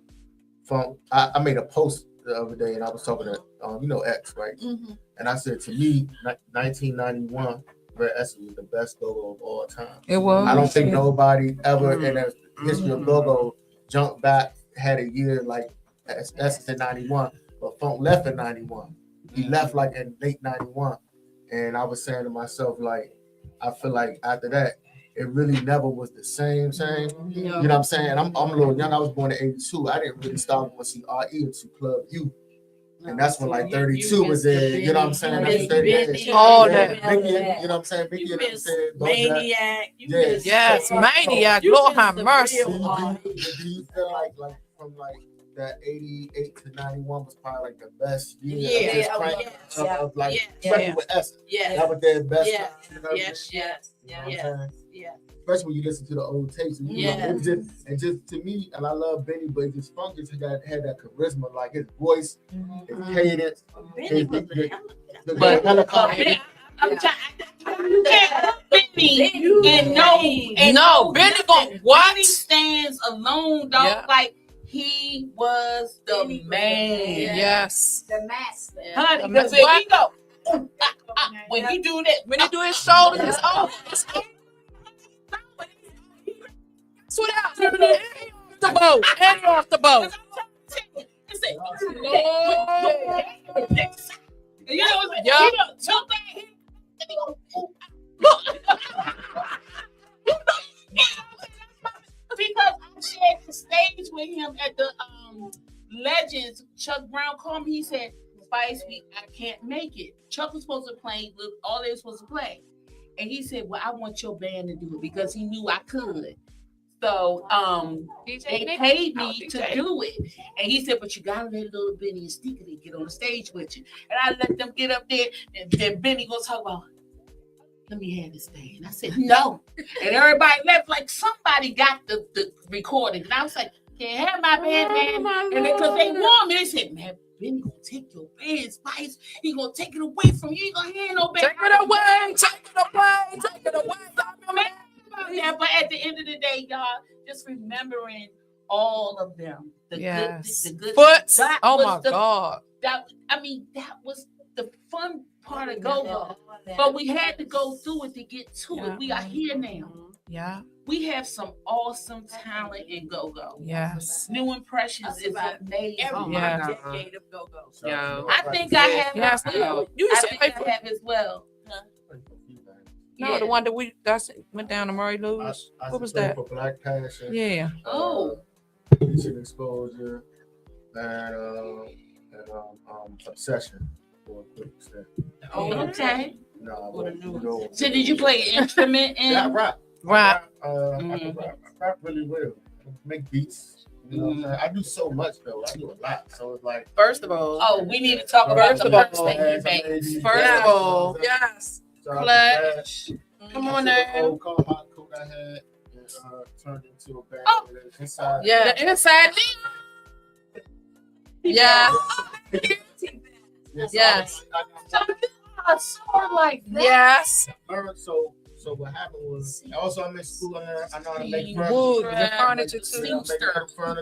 Funk. I made a post the other day and I was talking to X, right? Mm-hmm. And I said, to me, 1991, Red S was the best logo of all time. It was. I don't think nobody ever in the history of logo jumped back, had a year like S in 91, but Funk left in 91. He left like in late 91. And I was saying to myself, like, I feel like after that, it really never was the same. You know what I'm saying? I'm a little young. I was born in 82. I didn't really start going to see RE until Club U. And that's when like 32 was there. You know what I'm saying? That's 30 all that. Mickey, you know what I'm saying? Mickey, you know what I'm saying? Maniac. Yes, Maniac. Lord have mercy. Do you feel like from like that 88 to 91 was probably like the best year of like, especially with S. That was their best. You know, especially when you listen to the old tapes. And, just to me, and I love Benny, but it just Funk just had that charisma, like his voice, his cadence. Benny Benny stands alone, dog. Yeah. Like he was the man. Yes, the master. Honey, because when he go, when he do that, when he do his shoulders, it's over. Sweet out. The boat. Head off the boat. Because I shared the stage with him at the Legends. Chuck Brown called me. He said, Spice, I can't make it. Chuck was supposed to play, all they were supposed to play. And he said, well, I want your band to do it because he knew I could. So they paid me to do it. And he said, but you gotta let little Benny and Sneaker get on the stage with you. And I let them get up there, and then Benny gonna talk about, let me have this thing. And I said, no. And everybody left like somebody got the recording. And I was like, can't have my band, man. And because they warned me, they said, man, Benny gonna take your band, Spice. He gonna take it away from you. You ain't gonna hear no band. Take it away. Yeah, but at the end of the day, y'all, just remembering all of them. Yes. The good. Foots. That Oh was my the- God. That was the fun part of go-go. But we had to go through it to get to Yeah. it. We are here now. Yeah. We have some awesome talent in go-go. Yes. New Impressions is amazing. Every Oh my God. decade of go-go. Yo. I think I have Yes. as well. You used I to think play I for. have as well. No, the one that we went down to Murray Lou's. What was that? For Black Passion. Yeah. Oh. Decent Exposure and Obsession. For a quick step. Oh, okay. No, So did you play an instrument in? Yeah, I rap. Rap. I can rap. I rap really well. I make beats. You know what I'm saying? I do so much though. I do a lot. So it's like First of all, Oh, we need to talk about First the of all, first thing you made. First of all, Yes. Clutch. Come on now. now. Old car hot coat I had and turned into a bag. Oh. Inside. Yeah. The inside. Yeah. Yes. I saw like that. Yes. So what happened was also I'm in school and I know how to make Wood, furniture. the furniture too. Seamster.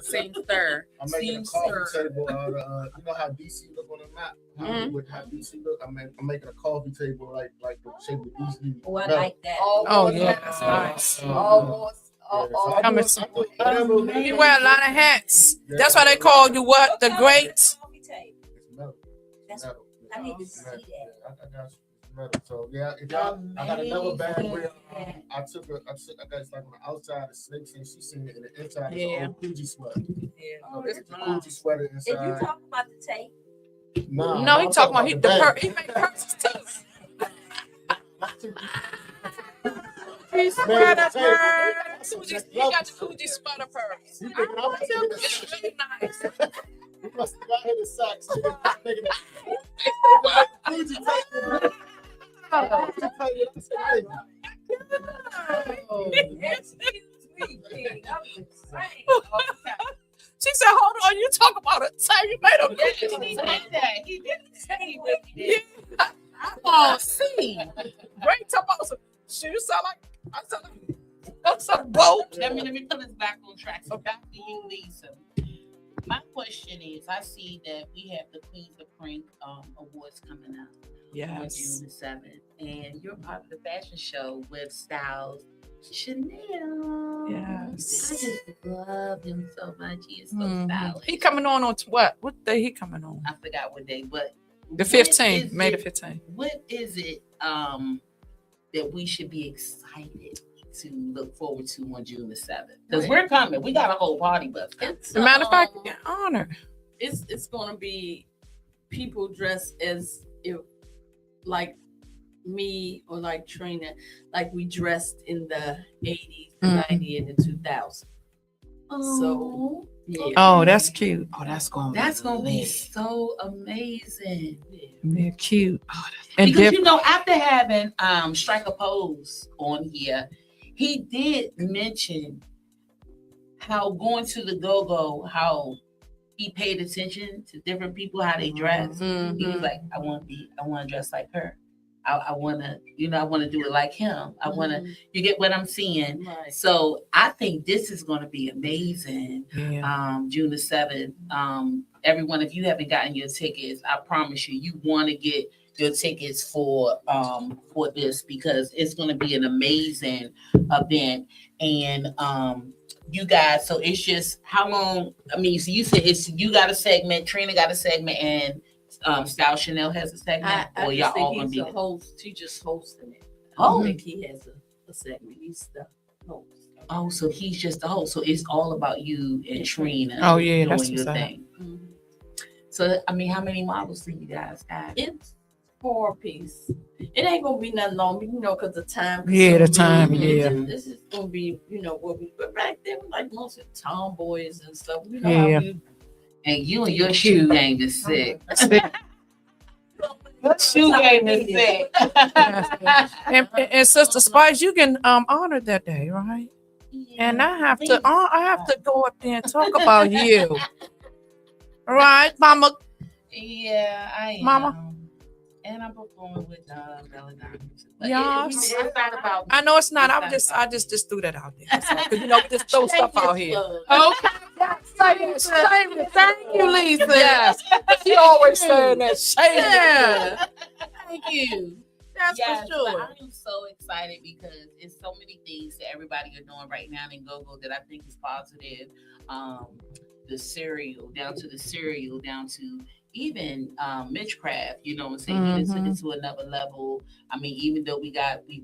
Seamster. I'm making a coffee table out of you know how DC look on the map? How DC look? I'm making a coffee table like the shape of DC. Oh, I like that. Oh yeah, that's nice. Almost. You wear a lot of hats. That's why they call you what? The great. It's metal. That's Metal. I need to see that. I got metal. So yeah, if y'all, I got another bag where I got it's like on the outside of snakes and she seen it in the inside. It's an old Gucci sweater. Oh, It's a Gucci sweater If you inside. talking about the tape, No, he talking about he make purses too. He got the Fuji sweater purse. You think I'm It's really nice. You must have got hit the socks. Gucci tape. She said, "Hold on, you talk about a time you made a He said that. He didn't say what he did. Oh, see, great talk about some. She sound like I'm some boat. Let me put this back on track. So back to you, Lisa. My question is, I see that we have the Queens of Prank awards coming up on June the 7th, and you're part of the fashion show with Styles Chanel. Yes. I just love him so much. He is so stylish. He coming on what? What day he coming on? I forgot what day, but The 15th, May the 15th. What is it that we should be excited to look forward to on June the 7th? Because we're coming. We got a whole party bus coming. it's As a matter of fact, honor. it's gonna be people dressed as if like me or like Trina, like we dressed in the 80s, 90s, and the 2000s. So yeah. Oh, that's cute. Oh, that's gonna be so amazing. They're cute. Oh, And because you know, after having Striker Pose on here, he did mention how going to the go-go, how he paid attention to different people, how they dress. He was like, I want to dress like her. I want to do it like him. I want to, you get what I'm saying? Right. So I think this is going to be amazing. Yeah. June the 7th. Everyone, if you haven't gotten your tickets, I promise you want to get your tickets for this, because it's going to be an amazing event. And you guys, so it's just how long? I mean, so you said you got a segment, Trina got a segment, and Style Chanel has a segment, or y'all all gonna be the host. He just hosting it. I Oh. don't think he has a segment. He's the host. Oh, so he's just the host. So it's all about you and Trina. Oh, yeah, that's doing your what's up. thing. So I mean, how many models do you guys have? It's 4-piece. It ain't gonna be nothing long, because the time. Yeah, the time, consuming. This is gonna be, what we. But back then, like mostly tomboys and stuff. You know how we. And you and your shoe game is sick. Your shoe game is sick. and Sister Spice, you can honor that day, right? And I have to go up there and talk about you. Right, Mama? Yeah, I am. Mama? And I'm performing with Bella Diamonds. Yes. It's not about I know it's not. I just threw that out there. So, 'cause, we just throw stuff out here. Okay. Thank you, Lisa. Yes. She always saying that. Yeah. Thank you. That's Yes, for but sure. I am so excited because it's so many things that everybody are doing right now in GOOOOO that I think is positive. The cereal, down to even Mitchcraft, you know what I'm saying? He took it to another level. I mean, even though we've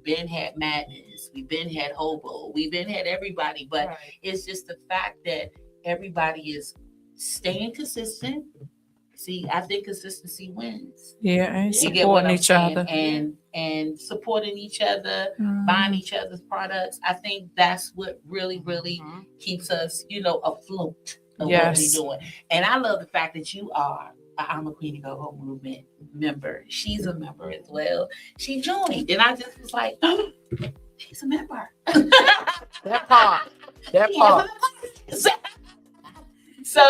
been had Madness, we've been had Hobo, we've been had everybody, but it's just the fact that everybody is staying consistent. See, I think consistency wins. Yeah, and You get supporting what I'm each saying? other. And supporting each other, buying each other's products. I think that's what really, really keeps us, afloat of what we're doing. And I love the fact that you are I'm a Queen of GOOOO movement member. She's a member as well. She joined, and I just was like, oh, she's a member. That part. So,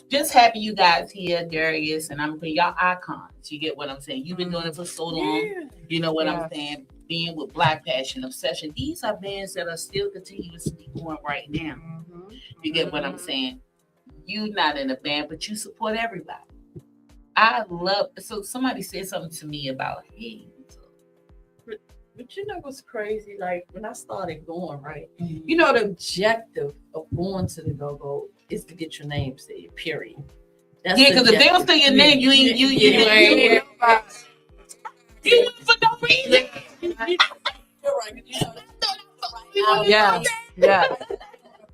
just happy you guys here, Darius, and I'm for y'all icons. You get what I'm saying? You've been doing it for so long. Yeah. You know what I'm saying? Being with Black Passion, Obsession. These are bands that are still continuously going right now. You get what I'm saying? You not in a band, but you support everybody. I love. So somebody said something to me about hate. But you know what's crazy? Like when I started going, right? You know, the objective of going to the GOOOO is to get your name said, period. That's because if they don't say your name, you ain't for no reason. Yes.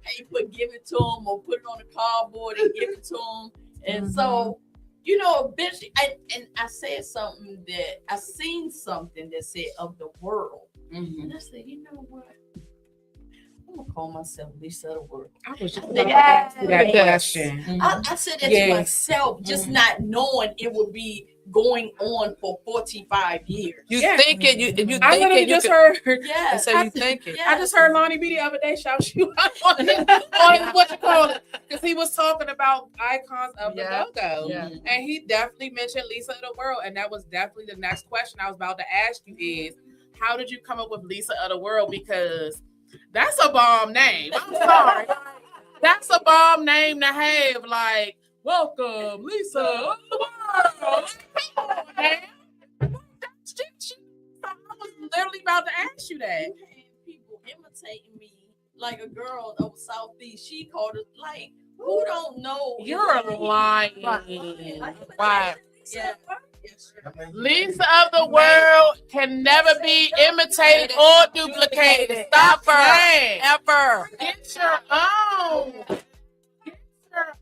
Paper, give it to them, or put it on a cardboard and give it to them. And so, eventually, and I said something that I seen something that said of the world, and I said, you know what? I'm gonna call myself Lisa of the World. I was just that question. I said that to myself, just not knowing it would be going on for 45 years. You thinking you I literally just heard. Yeah. So you thinking. Yeah. I just heard Lonnie B the other day shout you out on his what you call it, because he was talking about icons of the GOOOO, and he definitely mentioned Lisa of the World, and that was definitely the next question I was about to ask you is, how did you come up with Lisa of the World? Because that's a bomb name. I'm sorry, that's a bomb name to have. Like, welcome, Lisa of the World. Come on, man. I was literally about to ask you that. People imitating me like a girl over Southeast. She called it like, who don't know? You're lying. Why? Yeah. Lisa of the World can never be imitated or duplicated. Stop playing. Ever. Get your own. Get your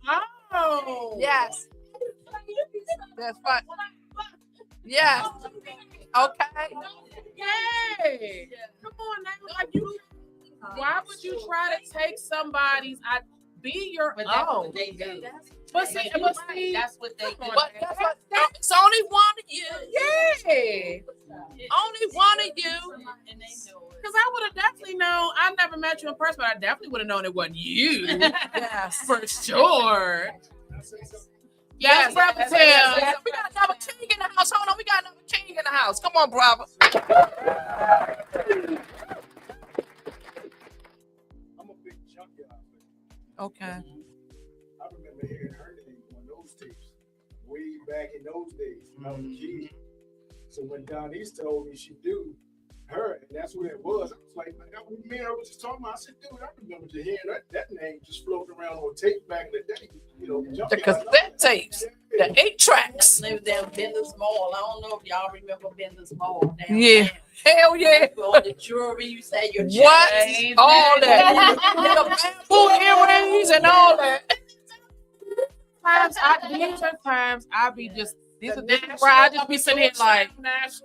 own. Yes. That's fine. Yes. Okay. Yay. Come on now. Like why would you try to take somebody's be your own? They do. But see, That's what they do. But guess what? It's only one of you. Yeah. Only one of you. Because I would have definitely known. I never met you in person, but I definitely would have known it wasn't you. Yes. For sure. Yes, brother Tim. Yes. We got another king in the house. Hold on, we got another king in the house. Come on, brother. I'm a big junkyard. Okay. I remember hearing her name on those tapes way back in those days when I was a kid. So when Donnie told me she do her, and that's what it was, I was like, me and her was just talking about. I said, dude, I remember just hearing that name just floating around on tape back in the day. The cassette tapes, the 8 tracks. Lived down Bender's Mall. I don't know if y'all remember Bender's Mall. Yeah. Hell yeah. All the jewelry, you say your What? chains, All that. The bamboo earrings and all that. Sometimes I be just this is where I just be sitting here like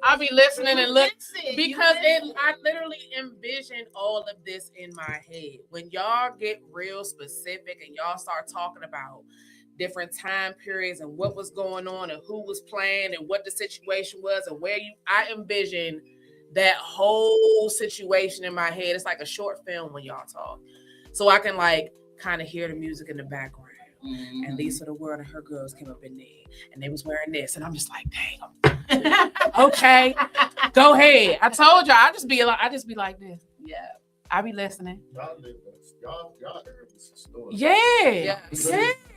I be listening and look because I literally envision all of this in my head. When y'all get real specific and y'all start talking about different time periods and what was going on and who was playing and what the situation was and I envision that whole situation in my head. It's like a short film when y'all talk. So I can like kind of hear the music in the background. And Lisa of the World and her girls came up in there and they was wearing this and I'm just like, dang. Okay, go ahead. I told y'all I just be like this. Yeah. I be listening. Y'all live us. Y'all heard some stories. Yeah,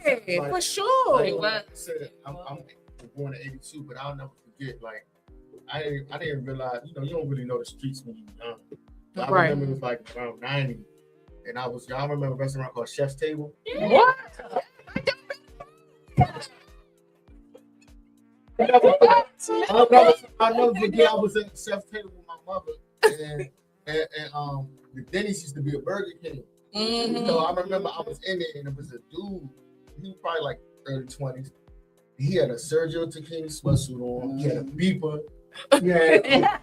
Like, for sure. Like I said, I'm born in '82, but I'll never forget. Like I didn't realize. You know, you don't really know the streets when you're young. But I remember it was like around '90, and y'all remember a restaurant called Chef's Table? Yeah. What? I'll never forget. I was at Chef's Table with my mother, and the Denny's used to be a Burger King. Mm-hmm. So I remember I was in there, and it was a dude. He was probably like early 20s. He had a Sergio Tacchini sweatsuit on. He had a beeper. Yeah.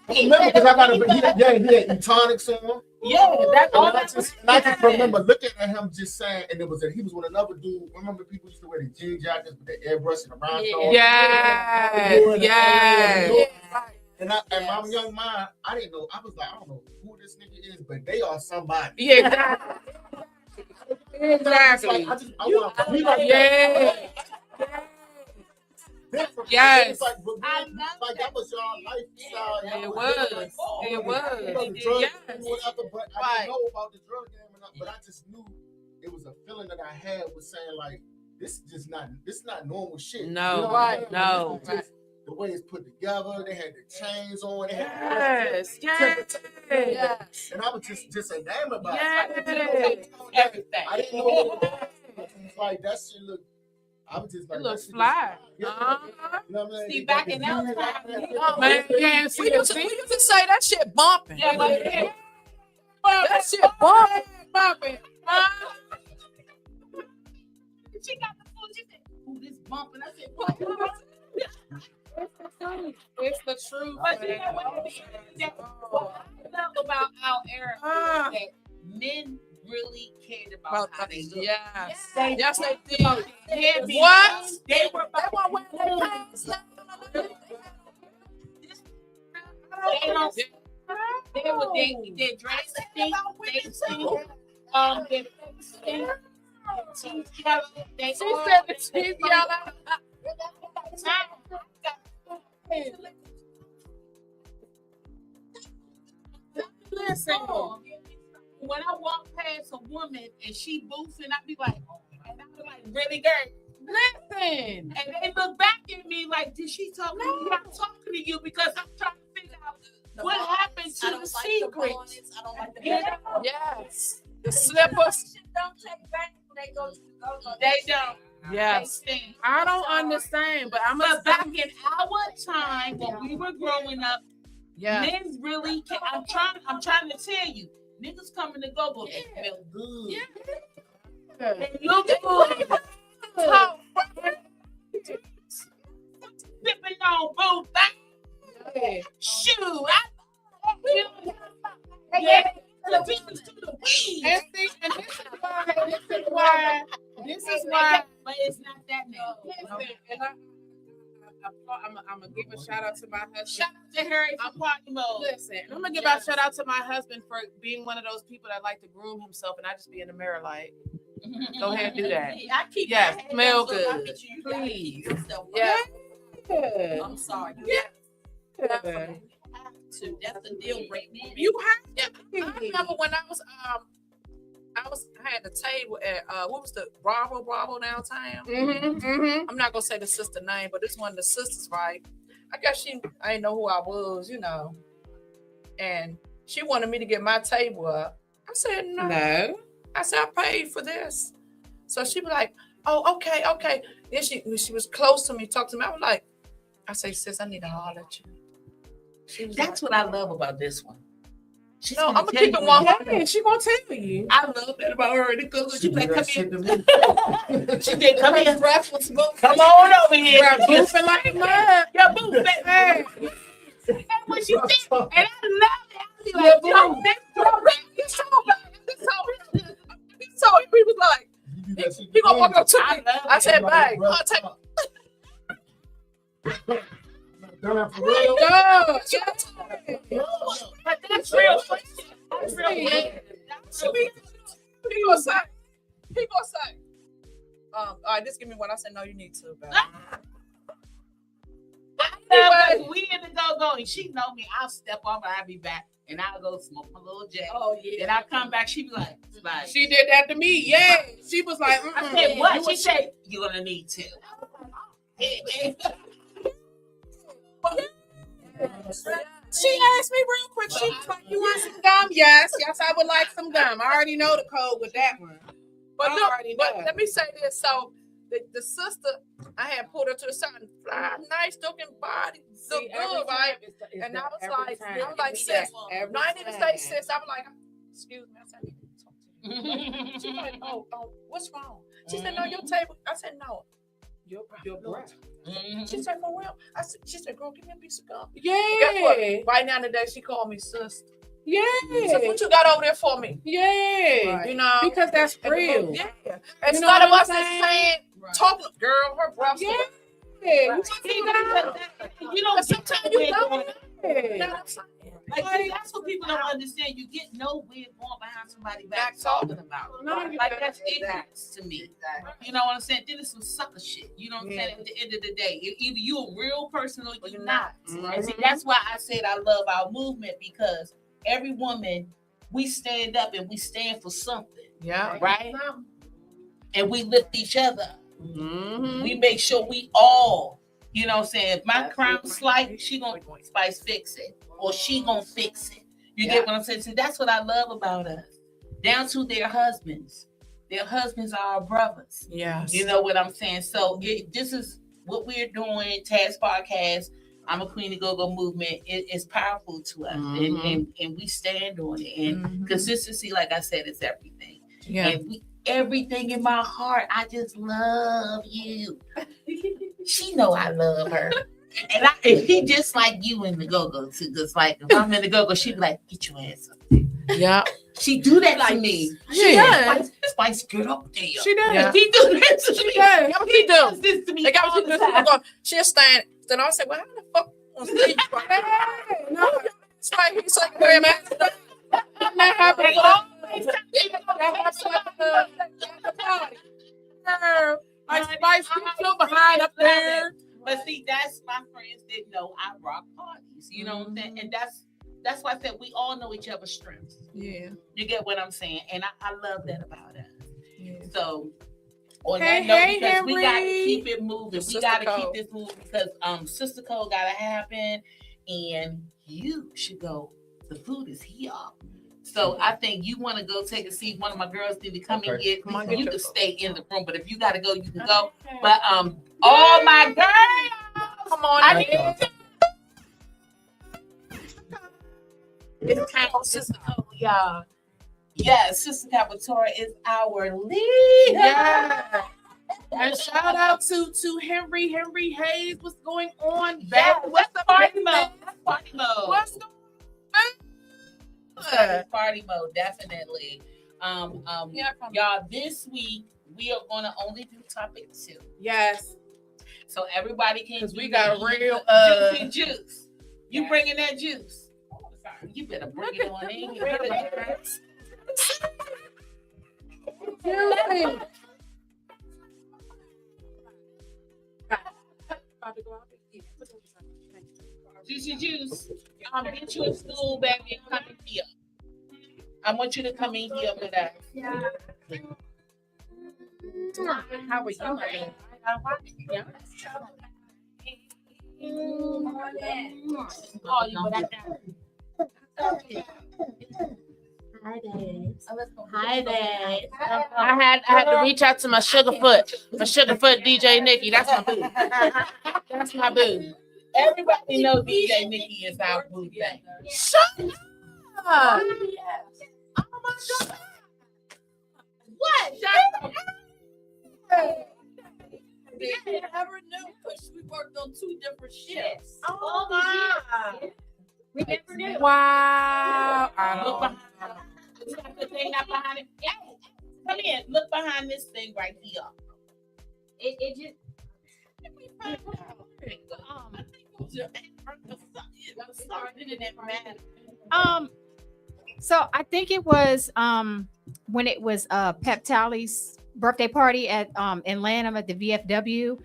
I remember because I got he had Etonics on. Yeah, that's all. I just remember looking at him just saying, and he was with another dude. Remember people used to wear the jean jackets with the airbrush and the rhinestone? Yes. And my young mind, I didn't know. I was like, I don't know who this nigga is, but they are somebody. Yeah, exactly. I want to be like that. Yes. Like that was y'all lifestyle. It was. Yes. Whatever, but I didn't know about the drug game, but I just knew it was a feeling that I had was saying like, this is not normal shit. No, you know no. The way it's put together, they had the chains on. They had yes. And I was just enamored by it. Everything. I didn't know what it was. Like that shit looked. I was just like, it looks fly. You know what I mean? See, back in that time, man, we used to say that shit bumping. Yeah, but that shit bumping. She got the food. She said, "Ooh, this bumping." I said, "What?" It's the truth. But you know what I love about our era is that men really cared about how they look. Yes, they did. What? They were wearing their pants. They dressed they said the teeth yellow. Listen, when I walk past a woman and she boofing, I be like, and I be like, really, girl? Listen, and they look back at me like, did she talk to you? I'm talking to you because I'm trying to figure out what happened to the secrets. I don't like the yes, the slippers. Don't take back when they go to the go-go. They don't. Yes, I don't understand, but back in our time when we were growing up, men really. I'm trying to tell you, niggas coming to go, they feel good. Yeah. They look good. Talk. Sipping on boo thing. Shoot, This is why. But it's not that now. I'm gonna give a shout out to my husband. Shout out to Harry for party mode. Listen, I'm gonna give a shout out to my husband for being one of those people that like to groom himself, and I just be in the mirror like, go ahead and do that. I keep smell good. Please. Yeah. I'm sorry. Yeah. That's the deal breaker. You have to. I remember when I had a table at what was the Bravo downtown? Mm-hmm. I'm not gonna say the sister name, but it's one of the sisters, right? I guess I didn't know who I was, you know. And she wanted me to get my table up. I said no. I said I paid for this. So she was like, "Oh, okay." Then she was close to me, talked to me. I say, sis, I need to holler at you. That's what I love about this one. I'm gonna keep it 100. She gonna tell you. I love that about her. She like, come here. She did come here. Come on over here. Boofing like mud. Yeah, boo, baby. And when she did, and I love it. I be like, yo, this so he was like, he gonna walk up to me. I said, bye. For real? No. But that's real. That's real. He gonna say, all right, just give me one. I said, no, you need to. We in the go-go, and she know me. I'll step off and I'll be back. and I'll go smoke my little J. Oh yeah. Then I come back, she be like, Spice. She did that to me. Yeah. She was like, I said, what? She said, you're gonna need to. She asked me real quick. She was like, "You want some gum?" Yes, I would like some gum. I already know the code with that one. But I look, already but know. let me say this. So the sister, I had pulled her to the side, fly, nice looking body, look good, right? And I was like, sis, no, I didn't say sis. I was like, excuse me. I said, I need to talk to you. She was like, oh, what's wrong? She said, no, your table. I said, no. Your breath. She said, for real? She said, girl, give me a piece of gum. Yeah. Guess what? Right now today, she called me sister. Yeah. She said, what you got over there for me? Yeah. Right. You know, because that's real. Yeah. You Instead know of what us I'm saying, talking, girl, her breath. Yeah. You know, sometimes you know. Like, that's what people don't understand. You get nowhere going behind somebody's back talking about. Like, that's ignorance to me. You know what I'm saying? Then it's some sucker shit. You know what I'm saying? At the end of the day, either you a real person or you're not. And see, that's why I said I love our movement, because every woman, we stand up and we stand for something. Yeah. Right? And we lift each other up. Mm-hmm. We make sure we all, you know what I'm saying, if my crown's slight, she gonna Spice fix it, or she gonna fix it. You get what I'm saying? So that's what I love about us. Down to their husbands. Their husbands are our brothers. Yes. You know what I'm saying? So this is what we're doing, T.A.S.K Podcast. I'm a Queen of GOOOOO movement. It's powerful to us. And we stand on it. And consistency, like I said, is everything. Yeah. And everything in my heart, I just love you. She know I love her. And she just like you in the go-go too. Because like if I'm in the go-go, she be like, get your ass up there. Yeah. She do that to me. She does. Spice, get up there. She does. Yeah. She do that to me. She does. She does this to me. They got all what the she time. does. She'll stand. Then I'll say, well, how the fuck was he? No, it's like he's like, hey, man. That happens. Like Spice, get your behind up there. But see, that's my friends that know I rock parties. You know what I'm saying? And that's why I said we all know each other's strengths. Yeah. You get what I'm saying? And I love that about us. Yeah. So on Hey, that note, hey, because we got to Henry. keep it moving. Sister We got to Code. keep this moving because Sister Code got to happen, and you should go. The food is here. So I think you want to go take a seat. One of my girls need to come and get. Come on, You get can your- stay in the room, but if you got to go, you can go. But all my girls, Come on. I need to. It's time for Sister Code, y'all. Yes, Sister Capitora is our leader. Yeah. And shout out to Henry Hayes. What's going on? Yeah, what's the party mode? mode? Party mode. What's going Party mode, definitely. Y'all, this week we are gonna only do topic 2, Yes. so everybody can. Because we got real juice. You bringing that juice? You better bring it on in. Juice. Get you a stool, baby, and come in here. I want you to come in here with us. How are you? Oh, you but Hi, Dad. I had to reach out to my sugarfoot DJ Nikki. That's my boo. That's my boo. everybody know DJ Nikki is our boo thing. Shut up. Oh my God. What? We never knew because we worked on 2 different shifts. Oh my! We never knew. Wow. Look behind. You got the thing out behind it. Yeah. Come in. Look behind this thing right here. It just. So I think it was when it was Pep Tally's birthday party at in Lanham at the VFW,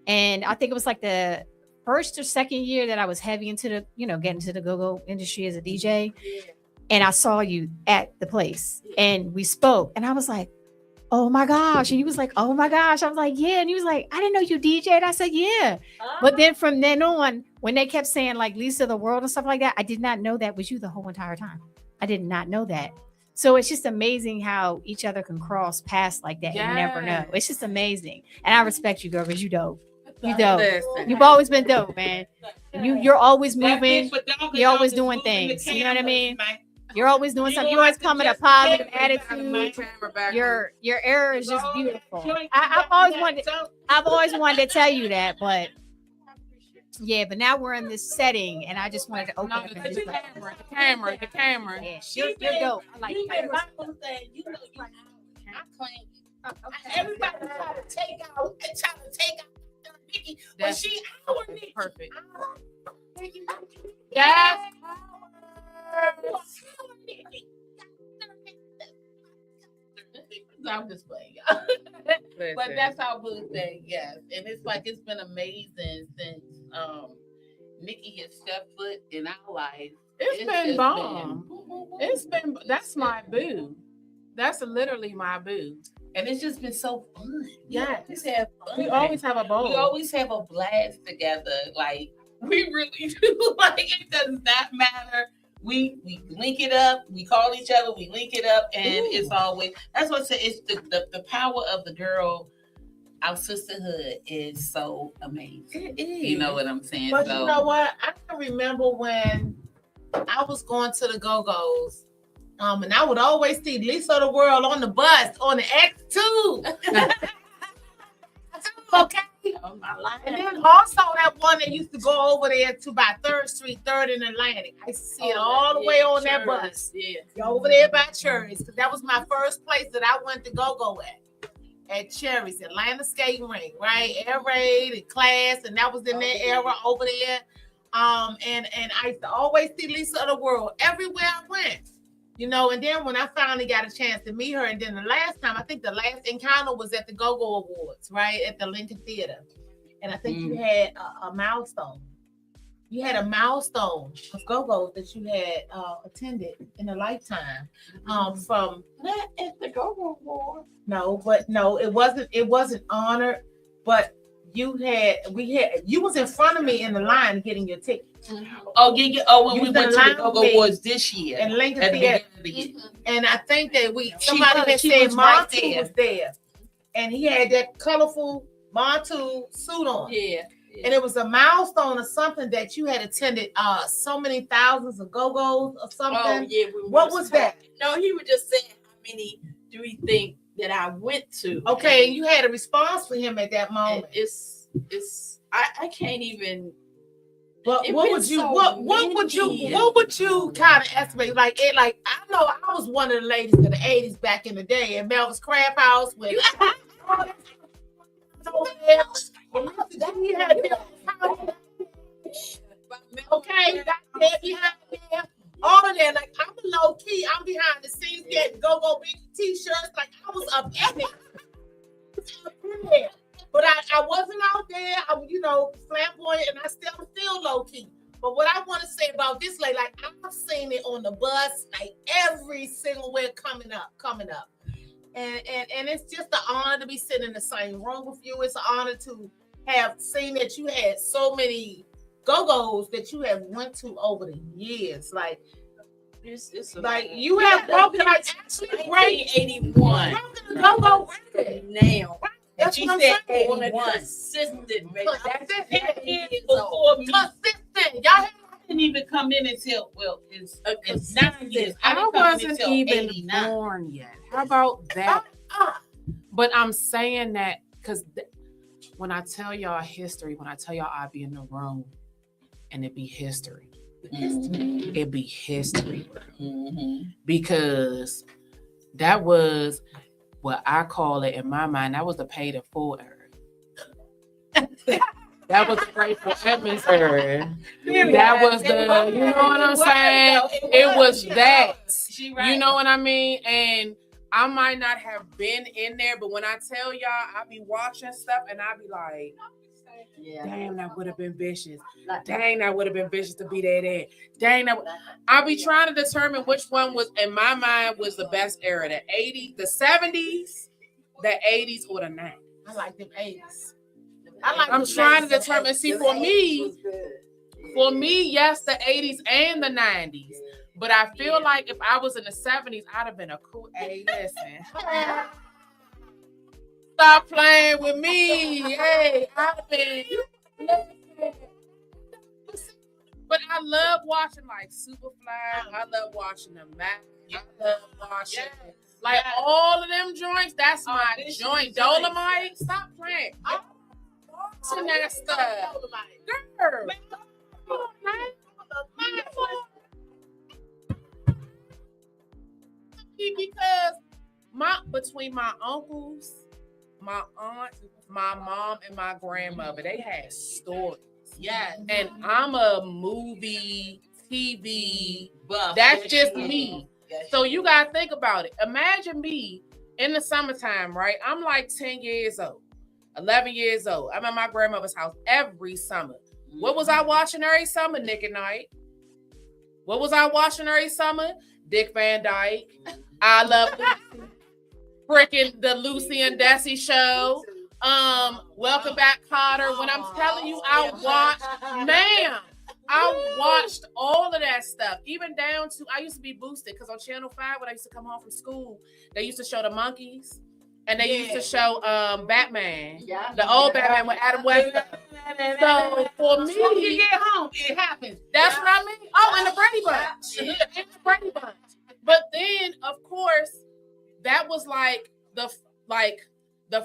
and I think it was like the first or second year that I was heavy into the, getting into the go-go industry as a DJ. Yeah. And I saw you at the place and we spoke and I was like, oh my gosh. And he was like, oh my gosh. I was like, yeah. And he was like, I didn't know you DJ'd. I said, yeah. But then from then on, when they kept saying like Lisa of the World and stuff like that, I did not know that was you the whole entire time. I did not know that. So it's just amazing how each other can cross paths like that. You never know. It's just amazing. And I respect you, girl, because you dope. You dope. Listen. You've always been dope, man. You're always moving. You're always doing things. You know what I mean? You're always doing something. You always come with a positive attitude. Your air is just beautiful. I've always wanted to tell you that, but yeah, but now we're in this setting, and I just wanted to open up the camera. Yeah, you're dope. I like that. Everybody try to take out Nikki, but she our Nikki. Perfect. Yes. I'm just playing, y'all. But that's our boo thing, yes. And it's like it's been amazing since Nikki has stepped foot in our life. It's been bomb. That's my boo. That's literally my boo. And it's just been so fun. Yeah, just have fun. We always have a ball. We always have a blast together. Like we really do. Like it does not matter. We link it up. We call each other. We link it up, and it's always. That's what I said. It's the power of the girl. Our sisterhood is so amazing. It is. You know what I'm saying? But you know what? I can remember when I was going to the Go-Go's. And I would always see Lisa of the World on the bus on the X2. Okay. And then also that one that used to go over there to by 3rd Street, 3rd and Atlantic. I used to see it all the way on that bus. Yeah. Over there by Cherries. Because that was my first place that I went to go at Cherries, Atlanta skating rink, right? Air Raid and Class, and that was in that era over there. And I used to always see Lisa of the World everywhere I went. You know, and then when I finally got a chance to meet her, and then the last time, I think the last encounter was at the Go-Go Awards, right? At the Lincoln Theater. And I think you had a milestone. You had a milestone of Go-Go's that you had attended in a lifetime. From not at the Go-Go Award. No, it wasn't honored, but you was in front of me in the line getting your ticket. Oh, yeah. Oh, when we went to the Go-Go Awards this year. In Lincoln Theater. And I think that somebody had said Montu was there. And he had that colorful Montu suit on. Yeah. And it was a milestone or something that you had attended so many thousands of Go-Go's or something. Oh, yeah. What was that? No, he was just saying how many do we think that I went to. Okay, and you had a response for him at that moment. I can't even. But what would you kind of estimate? Like I know I was one of the ladies of the 80s back in the day in Melvin's Crab House with okay, that behind there. All of that, like I'm low key, I'm behind the scenes getting Go-Go big t-shirts, like I was up in it. But I wasn't out there. I was, flamboyant, and I still feel low key. But what I want to say about this lady, like I've seen it on the bus, like every single way coming up. And it's just an honor to be sitting in the same room with you. It's an honor to have seen that you had so many Go-Go's that you have went to over the years. Like, it's like you have broken like actually 1981. Broken the Go-Go record now. That's she what said I'm saying. Consistent. That's it. Before me. Consistent. Y'all didn't even come in until it's 9 years. I wasn't even born yet. How about that? But I'm saying that because when I tell y'all history, when I tell y'all I be in the room and it be history. Mm-hmm. It be history. Mm-hmm. Because that was what I call it in my mind. That was the paid in full era. That was the Grateful Edmonds era. That was the, you know what I'm saying? It was that. You know what I mean? And I might not have been in there, but when I tell y'all, I be watching stuff and I be like, Yeah. Damn, that would have been vicious. Dang, that would have been vicious to be there. Dang, I'll be trying to determine which one was, in my mind, was the best era. The 80s, the 70s, the 80s, or the 90s. I like them 80s. I'm trying to determine. See, for me, yes, the 80s and the 90s. But I feel like if I was in the 70s, I'd have been a cool. Hey, listen. Stop playing with me. Hey, I'd have been. But I love watching like Superfly. I love watching the Mac. I love watching like all of them joints. That's my joint. Dolomite. Stop playing. I'm watching that stuff. Girl. Because between my uncles, my aunt, my mom, and my grandmother, they had stories. Yeah, and I'm a movie, TV buff. That's just me. So you gotta think about it. Imagine me in the summertime, right? I'm like 10 years old, 11 years old. I'm at my grandmother's house every summer. What was I watching every summer? Nick at Night. What was I watching every summer? Dick Van Dyke. I love freaking the Lucy and Desi show. Welcome Back, Kotter. When I'm telling you, I watched all of that stuff, even down to I used to be boosted because on Channel 5 when I used to come home from school, they used to show the monkeys and they used to show Batman, the old Batman with Adam West. So for me, when you get home, it happens. That's what I mean. Oh, and the Brady Bunch. And the Brady Bunch. But then, of course, that was like the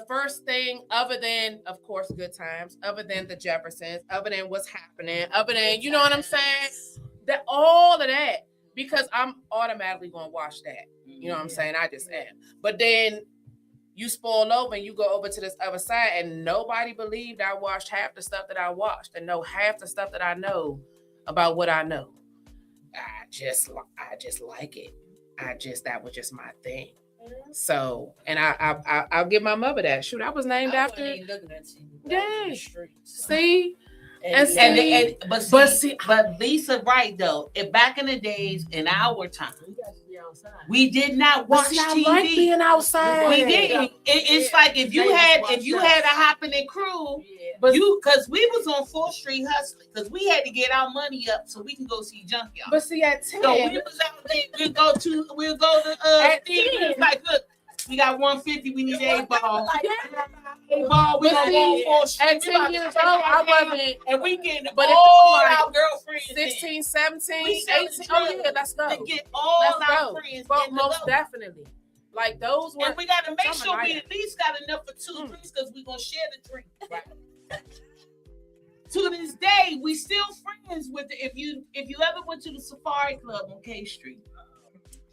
first thing, other than, of course, Good Times, other than the Jeffersons, other than what's happening, other than, you know what I'm saying? That all of that, because I'm automatically going to watch that. You know what I'm saying? I just am. But then you spoil over and you go over to this other side, and nobody believed I watched half the stuff that I watched and know half the stuff that I know about what I know. I just like it. That was just my thing. So, and I'll give my mother that. Shoot, I was named after. Yeah. See? But Lisa, right though. If back in the days, in our time, we did not watch TV. I like being outside. We didn't. It's like if you had a happening crew, because we was on 4th Street hustling, because we had to get our money up so we can go see Junkyard. But see, at 10, so we was out there. We'll go to Steve. Like, look, we got 150. We need a ball. Ball. We got 4th Street. At 10 years old, I wasn't. And we getting all our girlfriends. 16, 17, 18. Oh yeah, let's go. To get all our friends. But most definitely. Like those were. And we got to make sure we at least got enough for 2 drinks because we're going to share the drink. Right. To this day, we still friends with if you ever went to the Safari Club on K Street,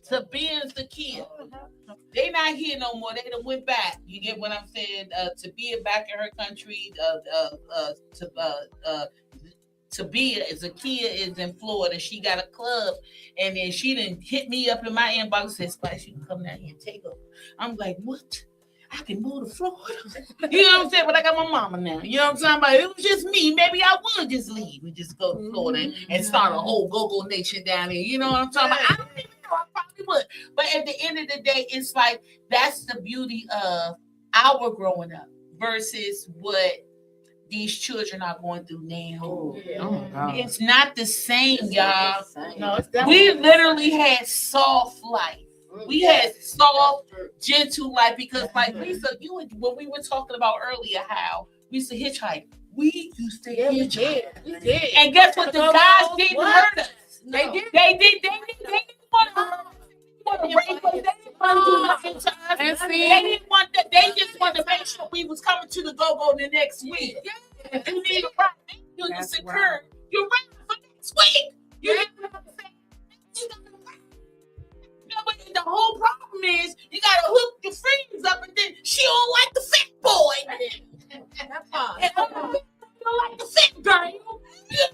to Ben's the kid, they not here no more. They done went back. You get what I'm saying? To be back in her country. Tabia is a kid is in Florida. She got a club, and then she done hit me up in my inbox and said, "Spice, you can come down here and take over." I'm like, what? I can move to Florida. You know what I'm saying? But I got my mama now. You know what I'm talking about? It was just me. Maybe I would just leave. We just go to Florida and start a whole go-go nation down here. You know what I'm talking about? I don't even know. I probably would. But at the end of the day, it's like that's the beauty of our growing up versus what these children are going through now. Oh my God. It's not the same, y'all. No, it's we literally had soft life. We had soft, gentle life because, like Lisa, when we were talking about earlier, how we used to hitchhike. We used to hitchhike. We did. And guess what? The guys didn't hurt us. No. They didn't want to rape us. They didn't want to do nothing to us. And they didn't want that. They just wanted to make sure we was coming to the go-go the next week. Yeah. You need a right. You need to secure. You're right for next week. You know what I'm saying? But the whole problem is you gotta hook your friends up, and then she don't like the fat boy. That's fine. And don't like the fat girl.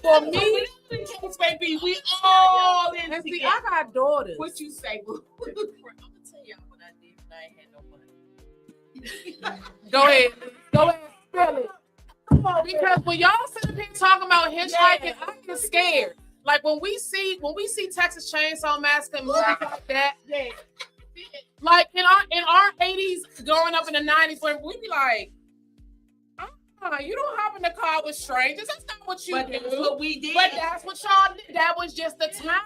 For me, case baby, we all in. And see, I got daughters. What you say, boo? I'm gonna tell y'all what I did when I ain't had no money. Go ahead, spill it. Because when y'all sit up here talking about hitchhiking, I get scared. Like when we see Texas Chainsaw Massacre and movies like that, like in our 80s, growing up in the 90s, when we be like, you don't hop in the car with strangers. That's not what you do. That's what we did. But that's what y'all did. That was just the time.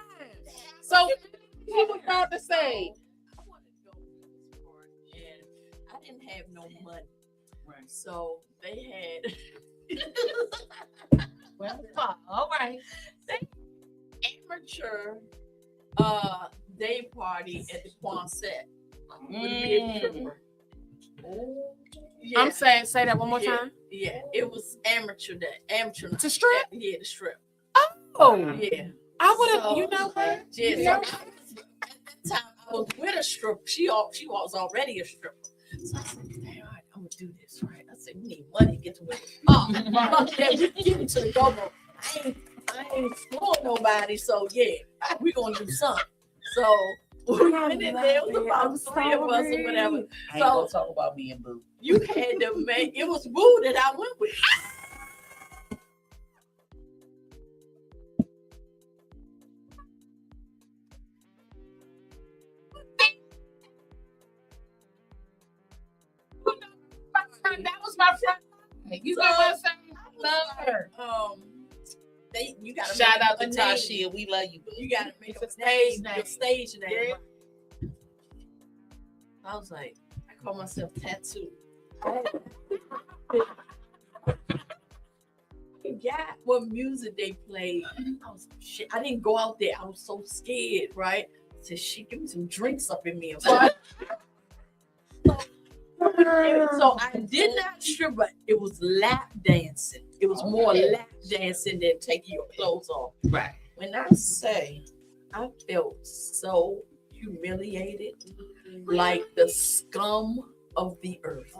So what was y'all to say? I wanted to go to this part, and I didn't have no money. Right. So they had Well, all right. amateur day party at the Quonset. Would be a tripper. Yeah. I'm saying, say that one more time. Yeah, it was amateur day. Amateur night. To strip? Yeah, to strip. Oh, Yeah. I would have. So- You know what? Yeah. So at that time, I was with a stripper. She was already a stripper. So I said, "Hey, all right, I'm gonna do this, right?" I said, "We need money to get to where we get into the go-go. I ain't screwing nobody, so yeah, we gonna do something." So we went in there. It was about 3 of us or whatever. I ain't So gonna talk about me and Boo. you had to make it was Boo that I went with. That was my friend. You know what I'm saying? Love her. You gotta Shout make out to a name. Tasha. We love you, Boo. You gotta make a stage stage name. your stage name. I was like, I call myself Tattoo. I forgot what music they played. I was shit. I didn't go out there. I was so scared, right? I said, "Shit, give me some drinks up in me." So I did not strip, but it was lap dancing. It was more lap dancing than taking your clothes off. Right. When I say I felt so humiliated, like the scum of the earth.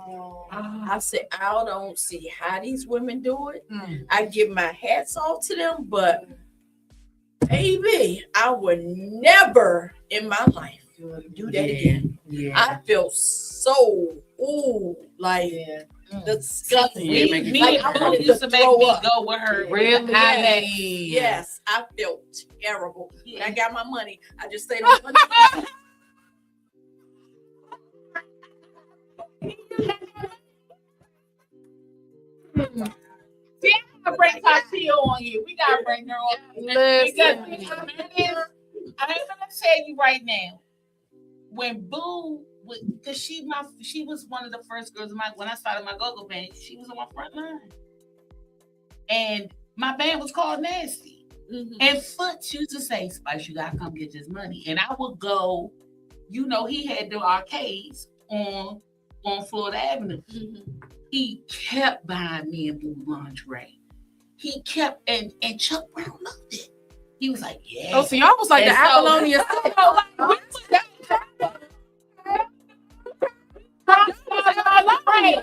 I said, I don't see how these women do it. I give my hats off to them, but baby, I would never in my life do that again. Yeah. I felt so like disgusting. Me and Boo used to make me go with her. Really? Yes, I felt terrible. When I got my money, I just stayed on money. See, I'm gonna bring Tasha on here. We gotta bring her on. Listen. I'm gonna tell you right now, when Boo, because she was one of the first girls when I started my go-go band, she was on my front line, and my band was called Nasty. And Foots used to say, "Spice, you gotta come get this money," and I would go. You know, he had the arcades on Florida Avenue. He kept buying me and Boo lingerie. He kept and Chuck Brown loved it. He was like, "Yeah." Oh, so y'all was like And the Apollonia.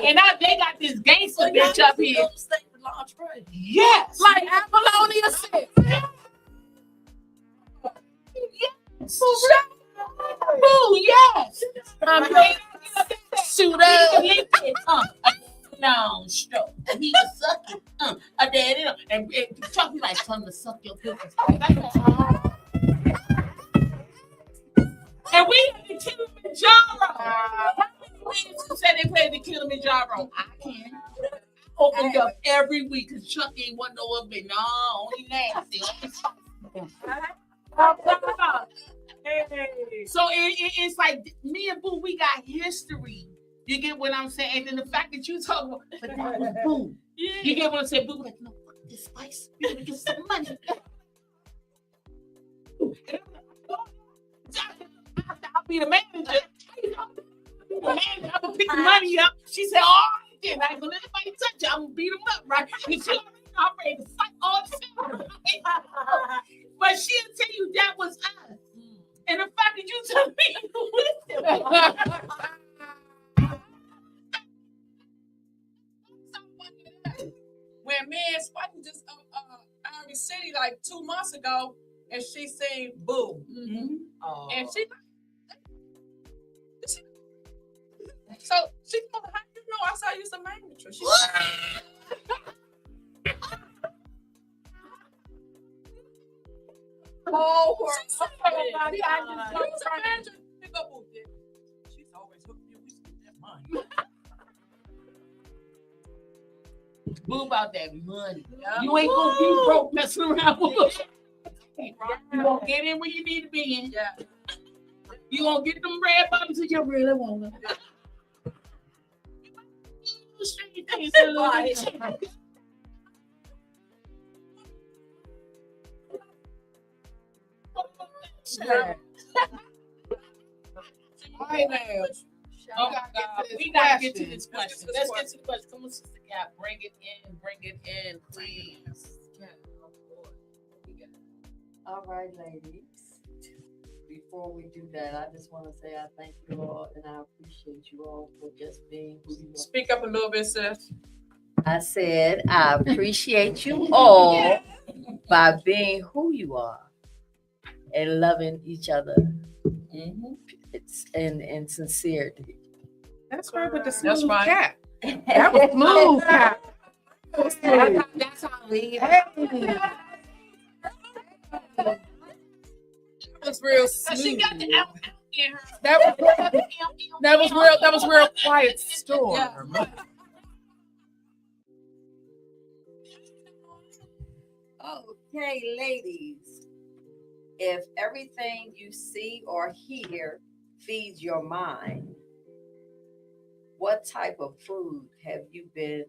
And they got this gangster bitch up here. Yes, Like Apollonia said. Boo, yes. Shoot up. No, stroke. He was sucking. A daddy, and Chuck be like, "Son, to suck your pickles." And we had the Kilimanjaro. Who said they played the Kilimanjaro? I can. Opened up every week because Chuck ain't want no of it. No, only nasty. So it's like me and Boo, we got history. You get what I'm saying? And then the fact that you talk about, but that was Boo. Yeah. You get what I'm saying? Boo like, "No, fuck this Spice. You gotta get some money." I'll be the manager. I'm gonna pick the money up. She said, "All right, then I ain't gonna let anybody touch you. I'm gonna beat them up, right?" And she already know I'm ready to fight all the time. But she'll tell you that was us. And the fact that you took me with them. When me and Spike was just out in the city like 2 months ago, and she seen Boo, and she so she told her, "How you know I saw you some manager?" She Oh, She's always hooking me. We spend that money. Boo about that money. You ain't gonna be broke messing around with us. You gonna get in where you need to be in. Yeah. You gonna get them red bottoms that you really want them. Right now. Oh my God, we gotta get to this question. Let's get to the question. Come on, Sister Cap, bring it in, please. All right, ladies. Before we do that, I just want to say I thank you all and I appreciate you all for just being who you are. Speak up a little bit, sis. I said I appreciate you all by being who you are and loving each other. It's in sincerity. That's right with the smooth cat. That was smooth cat. That's how we. That was real smooth. She got the out in her. That was real quiet storm. Yeah. Okay, ladies. If everything you see or hear feeds your mind, what type of food have you been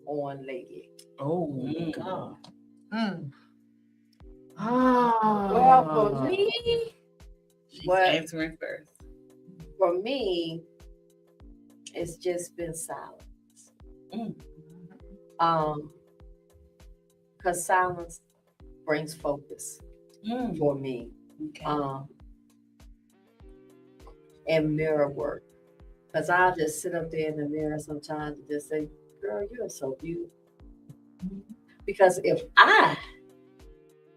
on lately? Oh, God. Well, for me, what Answering first. for me, it's just been silence. Because silence brings focus for me. Okay. And mirror work. Because I'll just sit up there in the mirror sometimes and just say, girl, you're so beautiful. Because if I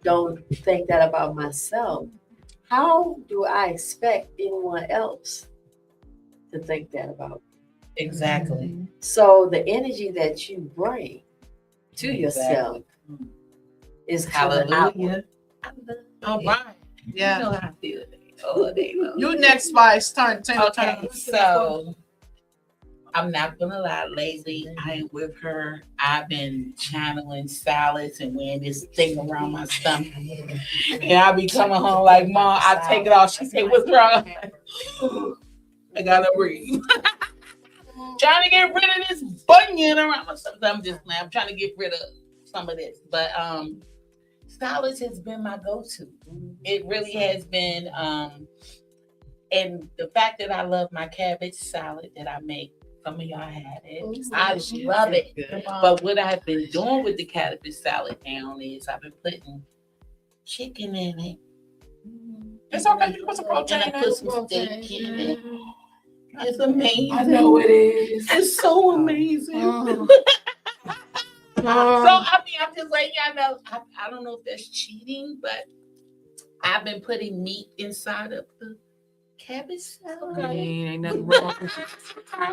don't think that about myself, how do I expect anyone else to think that about me? Exactly. So the energy that you bring to yourself is coming out. Hallelujah. All right. Yeah. You know how I feel. Oh, they know. You next, Spice. Turn. Okay, so I'm not gonna lie, lately I ain't with her. I've been channeling salads and wearing this thing around my stomach. And I be coming home like, Mom, I take it off. She say, what's wrong? I gotta breathe. Trying to get rid of this bunion around my stomach. I'm trying to get rid of some of this. But salads has been my go-to. It really has been. And the fact that I love my cabbage salad that I make, some of y'all had it. I love it. But what I've been doing with the cabbage salad now is I've been putting chicken in it. It's okay. You put some protein And I in put some steak in it. It's amazing. I know it is. It's so amazing. So I'm just letting y'all know. I don't know if that's cheating, but I've been putting meat inside of the cabbage salad. Ain't nothing wrong.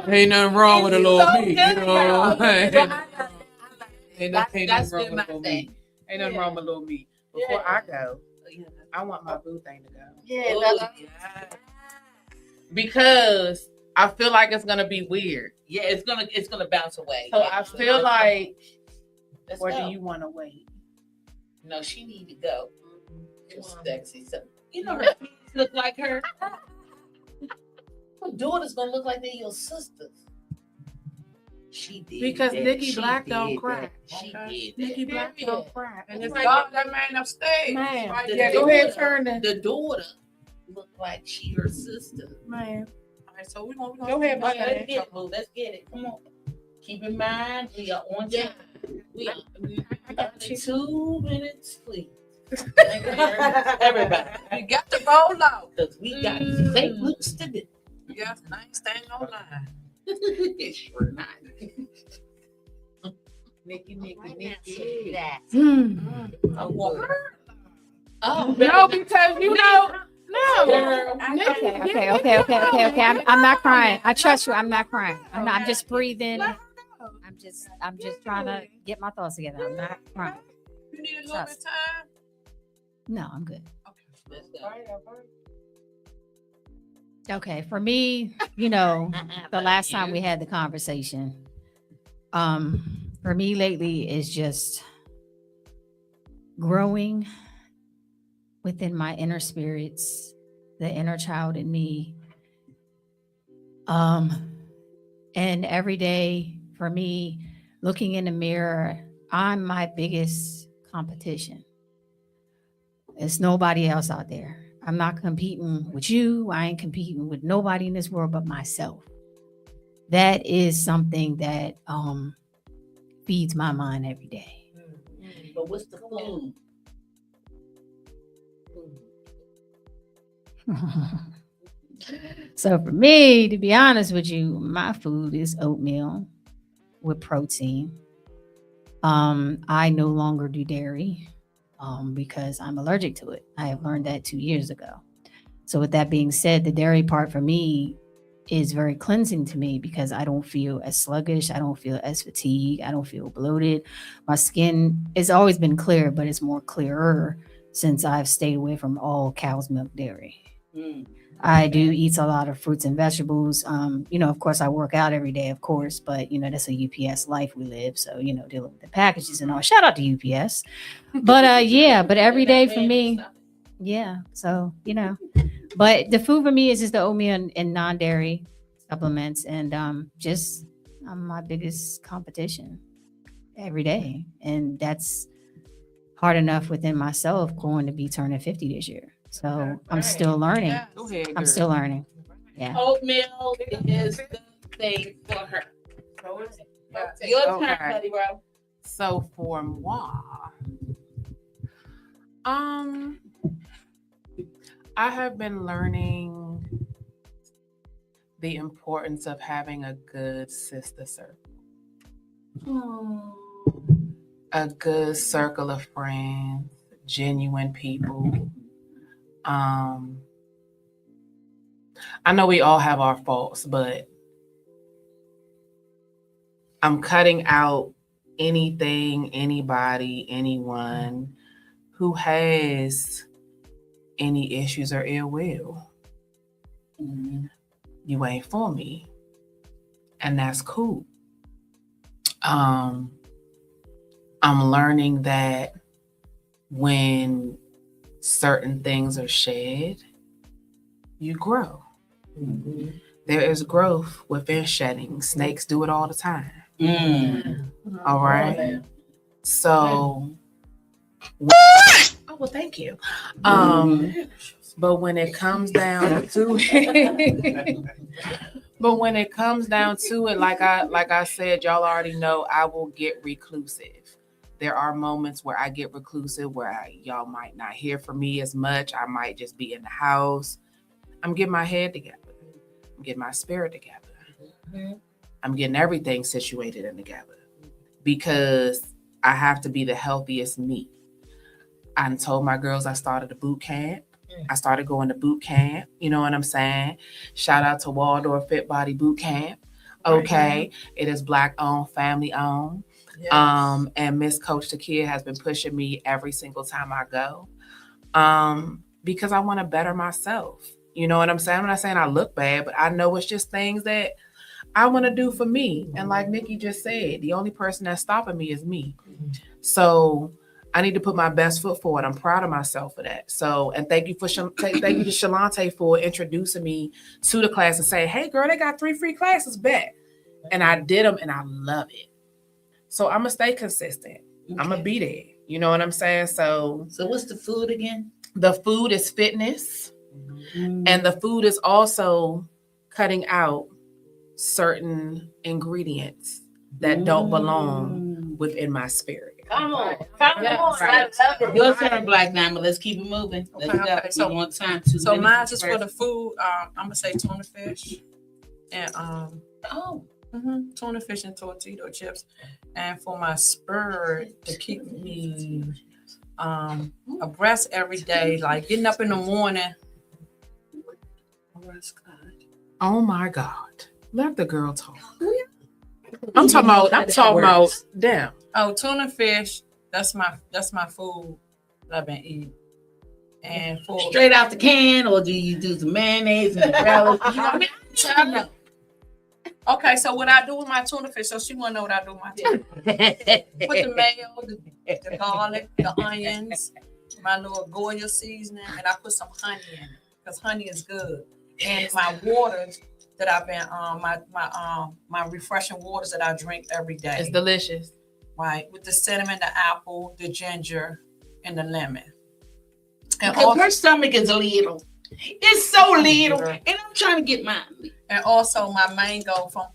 Ain't nothing wrong with a little meat. You know. Ain't nothing That's wrong been with my a little thing. meat. Ain't nothing wrong with a little meat. Before I go, I want my boo thing to go. Yeah, Because I feel like it's gonna be weird. Yeah, it's gonna bounce away. So I feel like, Let's or go. do you want to wait? No, she need to go. She's sexy. So you know her kids look like her. Her daughter's gonna look like they're your sisters. She did Because that. Nikki She Black don't did cry. that. She Okay? did Nikki that. Black don't cry. And it's Like like, that man upstage. man, Right The there. go ahead, daughter- turn the The daughter looked like she her sister. man. All right, so we gonna Go ahead, Let's Black. get it, boo. Let's get it. Come on. Keep in mind, we are on time. We are 2 minutes, please. Thank you very much, everybody. You got to roll out. Because we got fake looks to do. Yes, I ain't staying online. Sure not. Nikki. Oh, No, because you know, no. Okay. I'm not crying. I trust you. I'm not crying. I'm just breathing. I'm just trying to get my thoughts together. I'm not crying. You need a little bit of time. No, I'm good. Okay, for me, the last time we had the conversation, for me lately is just growing within my inner spirits, the inner child in me. And every day for me, looking in the mirror, I'm my biggest competition. There's nobody else out there. I'm not competing with you. I ain't competing with nobody in this world but myself. That is something that feeds my mind every day. But what's the food? So for me, to be honest with you, my food is oatmeal with protein. I no longer do dairy because I'm allergic to it. I have learned that 2 years ago. So with that being said, the dairy part for me is very cleansing to me because I don't feel as sluggish. I don't feel as fatigued. I don't feel bloated. My skin has always been clear, but it's more clearer since I've stayed away from all cow's milk dairy. I do eat a lot of fruits and vegetables. Of course, I work out every day, of course, but that's a UPS life we live. So, dealing with the packages and all. Shout out to UPS. But but every day for me, yeah. So, but the food for me is just the oatmeal and non-dairy supplements, and I'm my biggest competition every day, and that's hard enough within myself going to be turning 50 this year. So I'm still learning. Go ahead, I'm girl. still learning. Yeah. Oatmeal is the thing for her. Your turn, Buddy Bro. So for moi, I have been learning the importance of having a good sister circle. A good circle of friends, genuine people. I know we all have our faults, but I'm cutting out anything, anybody, anyone who has any issues or ill will. You ain't for me. And that's cool. I'm learning that when certain things are shed, you grow. There is growth within shedding. Snakes do it all the time. All right. So, well, thank you. But when it comes down to it, like I said, y'all already know I will get reclusive. There are moments where I get reclusive, where y'all might not hear from me as much. I might just be in the house. I'm getting my head together. I'm getting my spirit together. I'm getting everything situated and together because I have to be the healthiest me. I told my girls I started a boot camp. I started going to boot camp. You know what I'm saying? Shout out to Waldorf Fit Body Boot Camp. Okay. It is Black owned, family owned. Yes. And Miss Coach Takia has been pushing me every single time I go. Because I want to better myself. You know what I'm saying? I'm not saying I look bad, but I know it's just things that I want to do for me. And like Nikki just said, the only person that's stopping me is me. So I need to put my best foot forward. I'm proud of myself for that. So, and thank you to Shalante for introducing me to the class and saying, hey girl, they got 3 free classes back. And I did them and I love it. So I'm going to stay consistent. Okay. I'm going to be there. You know what I'm saying? So what's the food again? The food is fitness. And the food is also cutting out certain ingredients that don't belong within my spirit. Come on. Right. Your turn, Black Diamond. Let's keep it moving. Let's go. So, want time to. So mine is for the food. I'm gonna say tuna fish, and tuna fish and tortilla chips, and for my spirit to keep me abreast every day, like getting up in the morning. Oh my God! Let the girl talk. I'm talking about them. Oh, tuna fish. That's my food that I've been eating. And for Straight out the can, or do you do some mayonnaise and relish? I mean, I know. Okay, so what I do with my tuna fish, so she wanna know what I do with my tuna. Put the mayo, the garlic, the onions, my little Goya seasoning, and I put some honey in it because honey is good. And my waters that I've been my refreshing waters that I drink every day. It's delicious. Right, with the cinnamon, the apple, the ginger, and the lemon. And Because her stomach is little. It's so little, and I'm trying to get mine. And also my mango from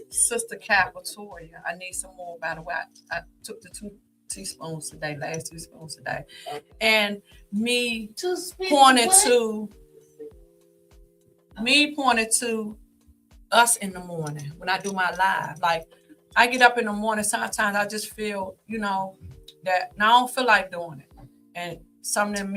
Sister Capitoria. I need some more, by the way. I took the 2 teaspoons today, last 2 spoons today. And me pointed to us in the morning when I do my live. Like I get up in the morning, sometimes I just feel, that now I don't feel like doing it. And something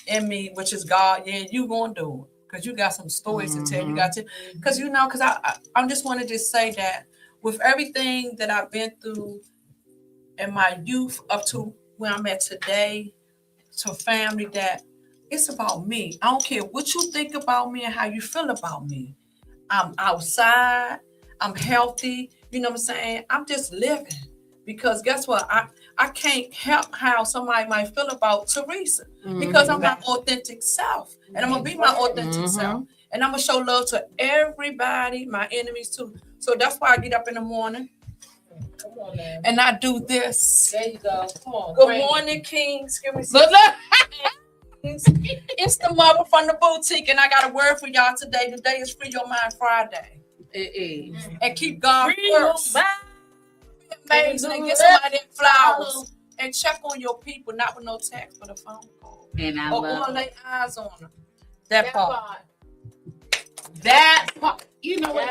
in me, which is God, yeah, you gonna do it. Because you got some stories to tell. You got to, because I just wanted to say that with everything that I've been through in my youth up to where I'm at today, to family, that it's about me. I don't care what you think about me and how you feel about me. I'm outside. I'm healthy. You know what I'm saying? I'm just living. Because guess what? I can't help how somebody might feel about Teresa because I'm my authentic self. And I'm going to be my authentic self. And I'm going to show love to everybody, my enemies too. So that's why I get up in the morning. Come on, man. And I do this. There you go. Come on. Good morning, Kings. Give me some. It's the mother from the boutique, and I got a word for y'all today. Today is Free Your Mind Friday. It is. And keep God first. Amazing. And get somebody that flowers. And check on your people, not with no text, but a phone call. And I or love lay eyes on them. That part. That part. You know what?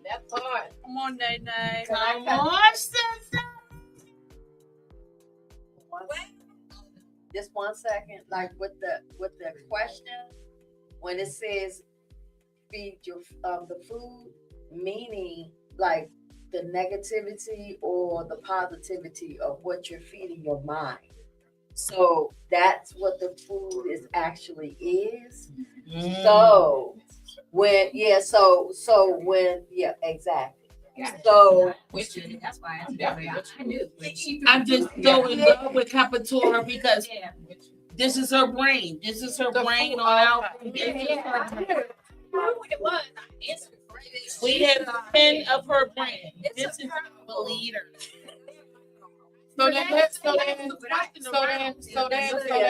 That part. Come on, Nay. Come on, sister. Just 1 second. Like with the question, when it says feed your the food, meaning like the negativity or the positivity of what you're feeding your mind. So that's what the food is actually is. So when exactly. So that's why I knew. I'm just so in love with Capitora because this is her brain. This is her brain on our. We have 10 of her brain. This is a leader. So then,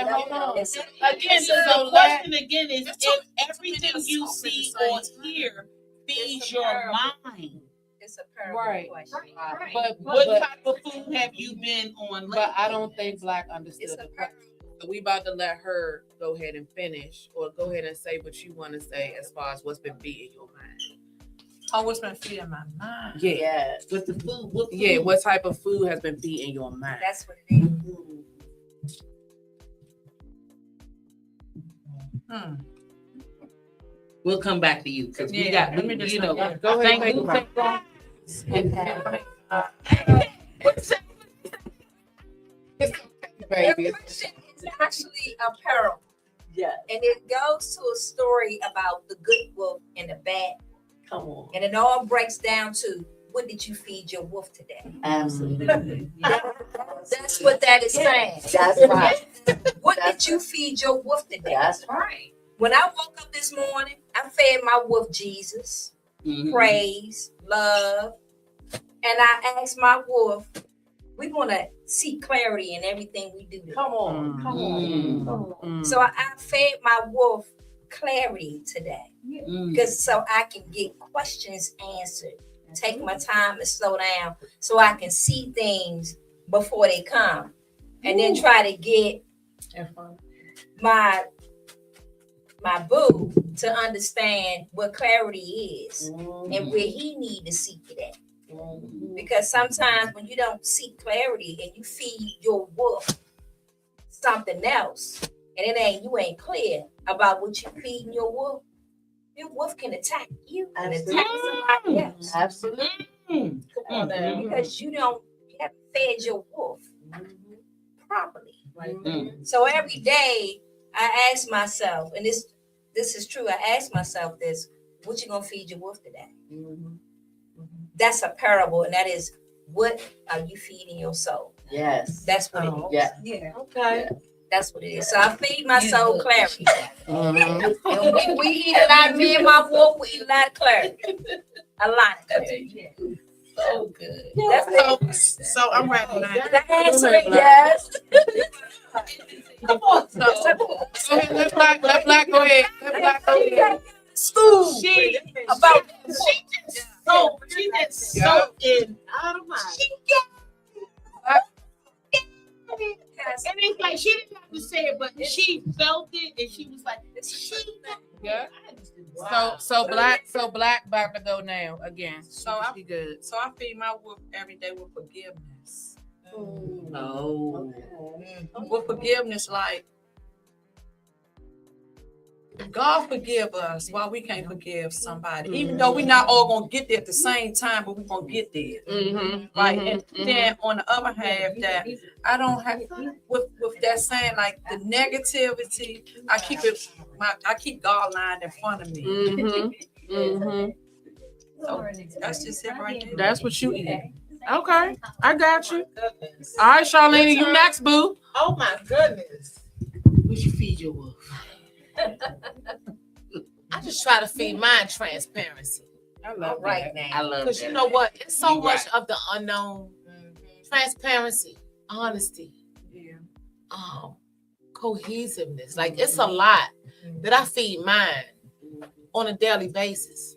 hold on. Again, so the question again is if everything you see or hear feeds your mind. it's a parallel question. Right. But what type of food have you been on lately? But I don't think Black understood the question. So we about to let her go ahead and finish, or go ahead and say what you want to say as far as what's been feeding your mind. Oh, what's been feeding my mind? Yeah. With the food. What type of food has been feeding your mind? That's what it is. We'll come back to you because we got. Let me just go ahead. Baby. It's actually a parable. Yeah. And it goes to a story about the good wolf and the bad. Come on. And it all breaks down to, what did you feed your wolf today? Absolutely. That's what that is saying. That's right. What did you feed your wolf today? That's right. When I woke up this morning, I fed my wolf Jesus, praise, love. And I asked my wolf, we want to see clarity in everything we do today. Come on. So I fed my wolf clarity today. Because so I can get questions answered. Take my time and slow down so I can see things before they come. And then try to get my boo to understand what clarity is and where he need to seek it at. Because sometimes when you don't seek clarity and you feed your wolf something else, and you ain't clear about what you feeding your wolf can attack you and attack somebody else. Absolutely. Come on now. Because you haven't fed your wolf properly. So every day I ask myself, and this is true, I ask myself this, what you gonna feed your wolf today? That's a parable, and that is, what are you feeding your soul? Yes. That's what it is. Yeah. Okay. That's what it is. So I feed my soul clarity. And we eat a lot, me and my wolf, we eat a lot of clarity. A lot of it. So good. So I'm ready now. That's it, yes. Come on. Go ahead, let Black go ahead. Let Black go ahead. School. She About just so in out of mind. And it's like she didn't have to say it, but she felt it, and she was like, Yeah. So Black about to go now again. So I be good. So I feed my wolf every day with forgiveness. Oh. With forgiveness, like God forgive us why we can't forgive somebody. Even though we're not all gonna get there at the same time, but we're gonna get there. Right. And then on the other half, that I don't have with that saying, like the negativity, I keep God lined in front of me. So that's just it right there. That's what you eat. Okay, I got you. All right, Charlene, you next, boo. Oh my goodness. We should feed your wolf. I just try to feed mine transparency. I love right that. now. I love Because that. you know what? It's so You much right. of the unknown. Transparency, honesty, cohesiveness. Like it's a lot that I feed mine on a daily basis.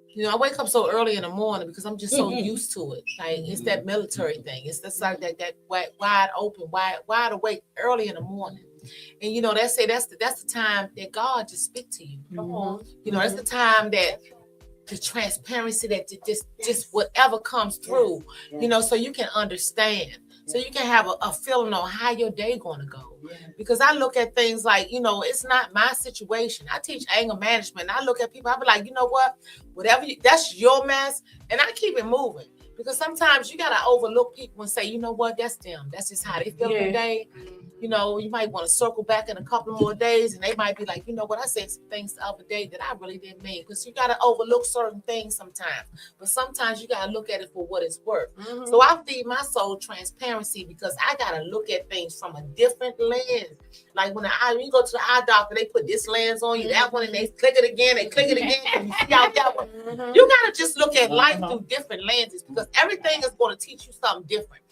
You know, I wake up so early in the morning because I'm just so used to it. Like it's that military thing. It's just like that wide open, wide awake early in the morning. And you know, that's the time that God just speak to you. You know, that's the time that the transparency that just whatever comes through, you know, so you can understand, so you can have a feeling on how your day gonna go. Because I look at things like, you know, it's not my situation. I teach anger management. I look at people, I be like, you know what, that's your mess, and I keep it moving. Because sometimes you gotta overlook people and say, you know what, that's them. That's just how they feel today. You know, you might want to circle back in a couple more days, and they might be like, you know what, I said some things the other day that I really didn't mean. Because you got to overlook certain things sometimes. But sometimes you got to look at it for what it's worth. So I feed my soul transparency because I got to look at things from a different lens. Like when you go to the eye doctor, they put this lens on you, that one, and they click it again, and you see out that one. You got to just look at life through different lenses because everything is going to teach you something different.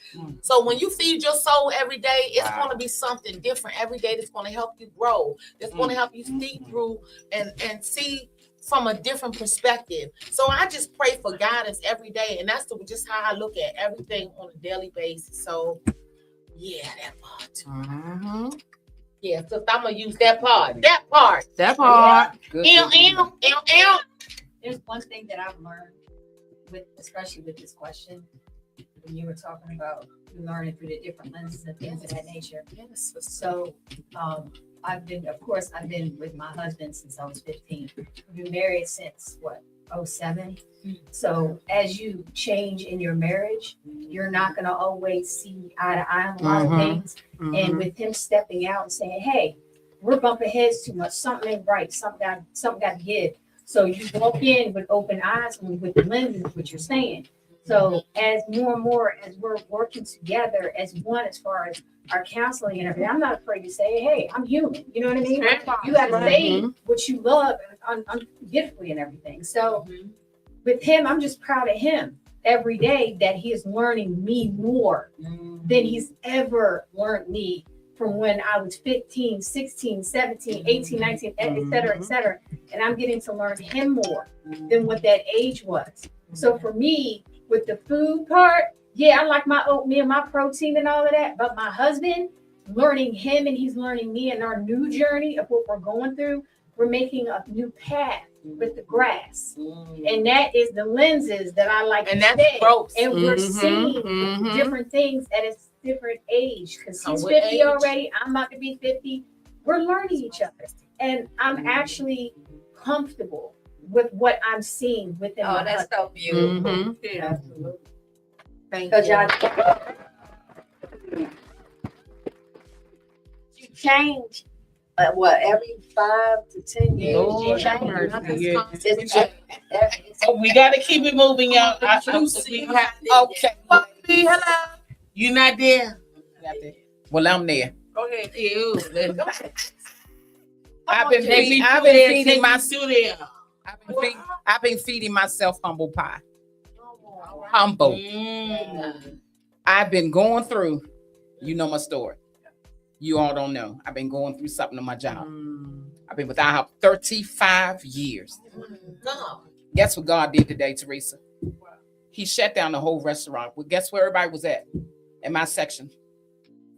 So when you feed your soul every day, it's going to be something different every day that's going to help you grow, that's going to help you see through and see from a different perspective. So I just pray for guidance every day, and that's just how I look at everything on a daily basis. So yeah, that part. Yeah, so I'm gonna use that part. There's one thing that I've learned especially with this question, when you were talking about learning through the different lenses and things of that nature. So I've been with my husband since I was 15. We've been married since 07. So as you change in your marriage, you're not going to always see eye to eye on a lot of things. And with him stepping out and saying, hey, we're bumping heads too much, something ain't right, something got to give. So you walk in with open eyes and with the lenses of what you're saying. So as more and more, as we're working together as one, as far as our counseling and everything, I'm not afraid to say, hey, I'm human. You know what I mean? You got to say what you love unforgetfully and everything. So with him, I'm just proud of him every day that he is learning me more than he's ever learned me from when I was 15, 16, 17, 18, 19, et cetera, et cetera. And I'm getting to learn him more than what that age was. So for me, with the food part, yeah, I like my oatmeal, my protein and all of that. But my husband, learning him and he's learning me in our new journey of what we're going through, we're making a new path with the grass. And that is the lenses that I like. And that's growth. And we're seeing different things at a different age. Because he's 50 already. I'm about to be 50. We're learning each other. And I'm actually comfortable with what I'm seeing within my husband. So beautiful. Absolutely. Thank you. change. Every 5 to 10 years. Lord change. have mercy. Yeah. We got to keep it moving, y'all. Okay. Hello. You not there? Well, I'm there. Go ahead. Ew. I've been feeding myself humble pie. Humble. I've been going through. You know my story. You all don't know. I've been going through something on my job. I've been without help 35 years. Guess what God did today, Teresa? He shut down the whole restaurant. Well, guess where everybody was at? In my section.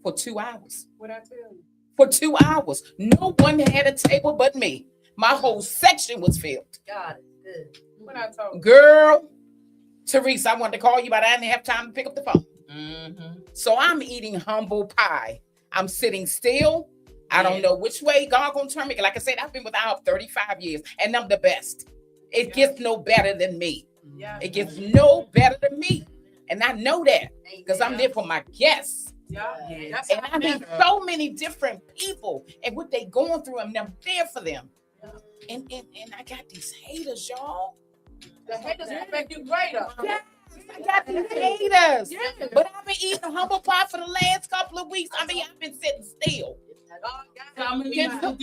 For 2 hours. What I tell you? For 2 hours. No one had a table but me. My whole section was filled. God is good. What I told you? Girl, Teresa, I wanted to call you, but I didn't have time to pick up the phone. So I'm eating humble pie. I'm sitting still. I don't know which way God gonna turn me. Like I said, I've been without 35 years, and I'm the best. It gets no better than me. It gets no better than me. And I know that because I'm there for my guests. And I meet so many different people and what they going through, and I'm there for them. And I got these haters, y'all. The haters will make you greater. Yes, I got these haters. But I've been eating humble pie for the last couple of weeks. I mean, I've been sitting still. Then took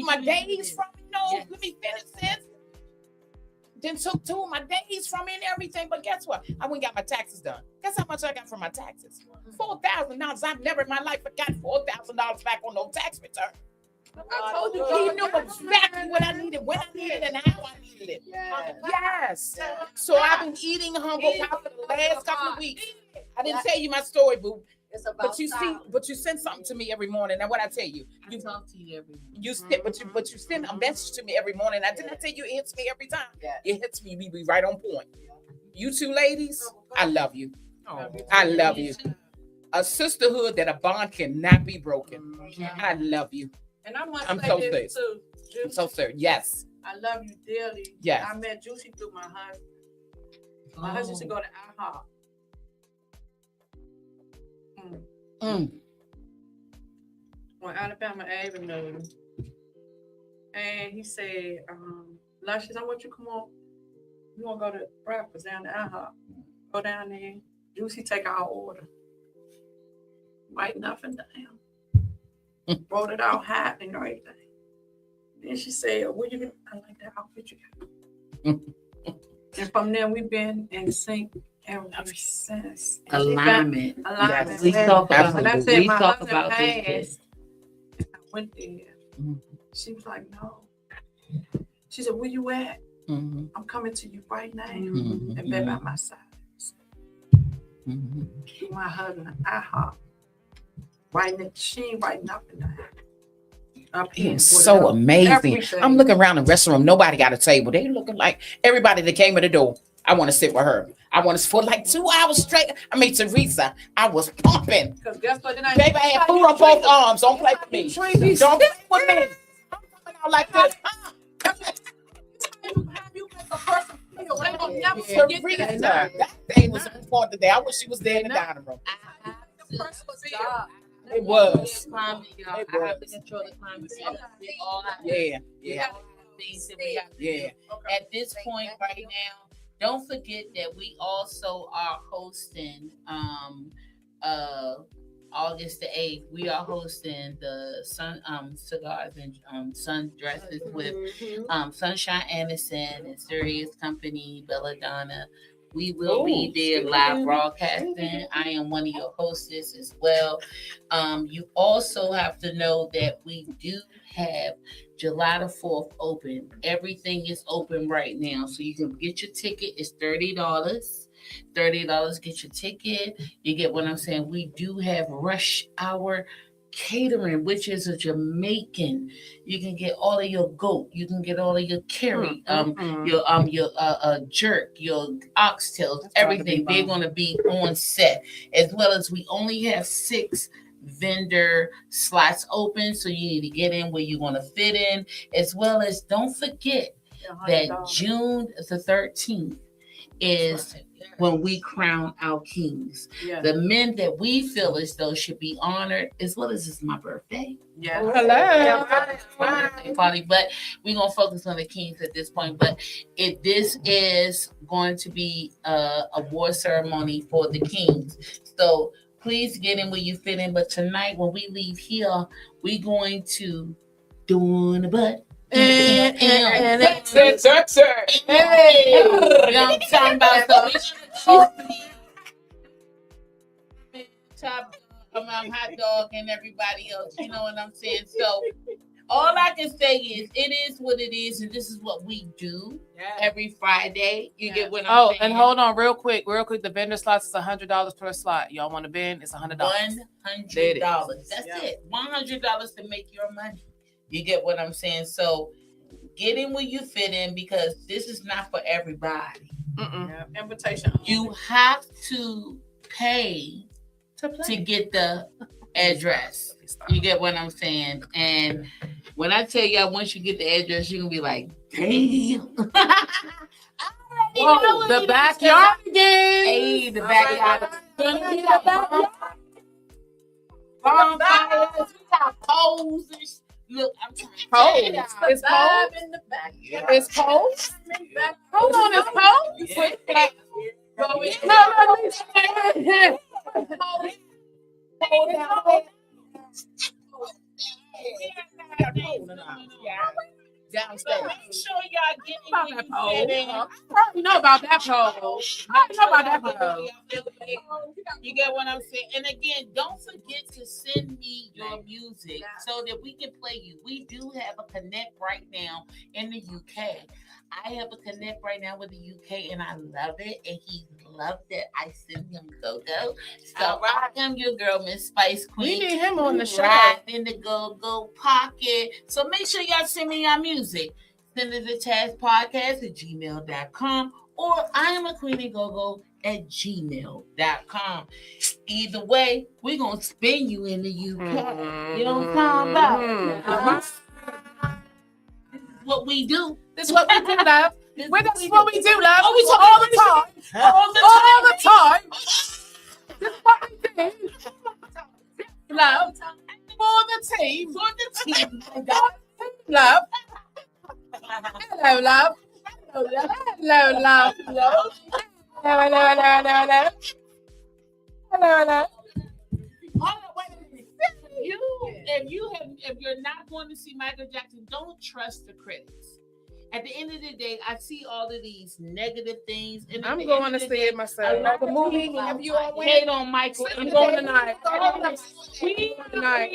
my days from me. No, let me finish this. Then took 2 of my days from me and everything. But guess what? I went and got my taxes done. Guess how much I got from my taxes? $4,000. I've never in my life got $4,000 back on no tax return. I told you. He knew exactly what I needed, when I needed it, and how I needed it. Yes. So I've been eating humble pie for the last couple of weeks. I didn't tell you my story, boo. But you send something to me every morning. Now what I tell you, I talk to you every morning. You send a message to me every morning. I didn't tell you it hits me every time. It hits me. We be right on point. You two ladies, I love you. I love you. A sisterhood that a bond cannot be broken. I love you. And I must I'm say so this serious. too. I'm so serious. Yes. I love you dearly. Yes. I met Juicy through my husband. My husband used to go to IHOP. On Alabama Avenue. And he said, Luscious, I want you to come on. You want to go to breakfast down to IHOP. Go down there. Juicy take our order. Write nothing down. Wrote it out hot and everything. Then she said, what you do? I like that outfit you got. And from there, we've been in sync ever since. Alignment. Alignment. We talk about when I this. said We my talk husband about passed, this. I went there. She was like, no. She said, where you at? I'm coming to you right now. And been by my side. My husband, IHOP. She ain't writing nothing down. It's so amazing. Everything. I'm looking around the restaurant. Nobody got a table. They looking like everybody that came at the door. I want to sit with her. I want to for like 2 hours straight. I mean, Teresa, I was pumping. Because guess what? Baby, I had food on both arms. Don't play with me. Don't play with me. I'm coming out like this. Teresa, that thing was important today. I wish she was there in the dining room. It was. Yeah. At this point right now, don't forget that we also are hosting August the 8th. We are hosting the Sun Cigars and Sun Dresses with Sunshine Anderson and Serious Company, Belladonna. We will be there live broadcasting. I am one of your hostess as well. You also have to know that we do have July the 4th open. Everything is open right now. So you can get your ticket. It's $30. $30, get your ticket. You get what I'm saying? We do have Rush Hour Catering, which is a Jamaican. You can get all of your goat. You can get all of your curry, your jerk, your oxtails, everything. They're gonna be on set, as well as we only have 6 vendor slots open, so you need to get in where you want to fit in, as well as don't forget that June the 13th is when we crown our kings. The men that we feel as though should be honored, as well as it's my birthday. Hello. Party, but we're gonna focus on the kings at this point. But this is going to be a award ceremony for the kings. So please get in where you fit in. But tonight, when we leave here, we're going to doing the butt. Hey, You know what I'm talking about? So we top hot dog and everybody else. You know what I'm saying? So all I can say is it is what it is, and this is what we do every Friday. You get what I'm saying? And hold on real quick. The vendor slots is $100 per slot. Y'all want to bend? It's $100. $100. That's it. $100 to make your money. You get what I'm saying? So get in where you fit in, because this is not for everybody. Invitation. You have to pay to get the address. You get what I'm saying? And when I tell y'all, once you get the address, you're gonna be like, damn. Whoa, the backyard again. Hey, the backyard. Gonna be the backyard. Bonfires, we got poles and look, I'm trying to Pole. It's pole in the back. It's pole. Hold on, it's pole. You put that. Downstairs. So make sure y'all get in that pole. You know about that pole. I know about that pole. You get what I'm saying? And again, don't forget to send me your music so that we can play you. We do have a connect right now in the UK. I have a connect right now with the UK, and I love it, and he loved it. I send him go-go. So I am your girl, Miss Spice Queen. We need him on the show. Right in the go-go pocket. So make sure y'all send me your music. Send it to T.A.S.K Podcast at gmail.com, or I am a queen and go-go at gmail.com. Either way, we're going to spin you in the UK. You know what I'm talking about? This is what we do. This is what we do, love. This is what we do, love. Oh, we talk all the time. All the time. This is what we do. Love. For the team. For the team. Love. Hello, love. Hello, love. Hello, love. Hello. Hello. If you're not going to see Michael Jackson, don't trust the critics. At the end of the day, I see all of these negative things. And I'm going to see it myself. The movie. If you hate on Michael, I'm going tonight. We are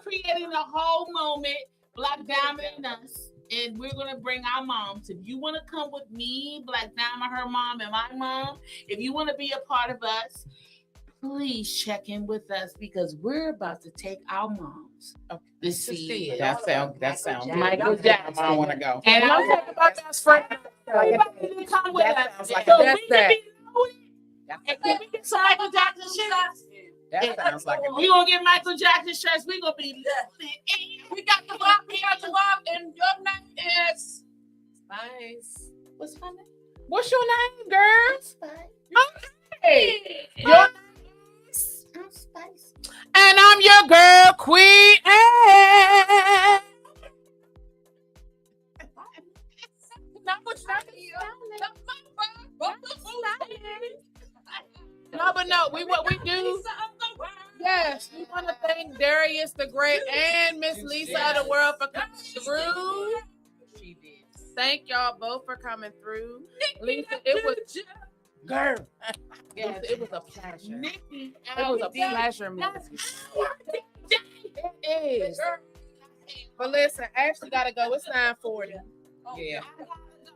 creating a whole moment, Black Diamond and us. And we're going to bring our moms. If you want to come with me, Black Diamond, her mom, and my mom, if you want to be a part of us, please check in with us, because we're about to take our moms to see it. That sounds Michael Jackson. I want to go. And I'm talking about that friend. Come with us. Sounds like So a we can be and can we get some Michael Jackson shirts? That sounds like We're going to get Michael Jackson shirts. We're going to be We got the walk here to walk, and your name is Spice. What's my name? What's your name, girl? Spice. Okay. Your name is Spice. And I'm your girl, Queen. No, but no, what we do. Yes, we want to thank Darius the Great and Miss Lisa of the World for coming through. Thank y'all both for coming through. Lisa, it was girl. Yes, it was a pleasure. Nikki, It was a pleasure, man. It is. But listen, Ashley gotta go. It's 9:40. Yeah.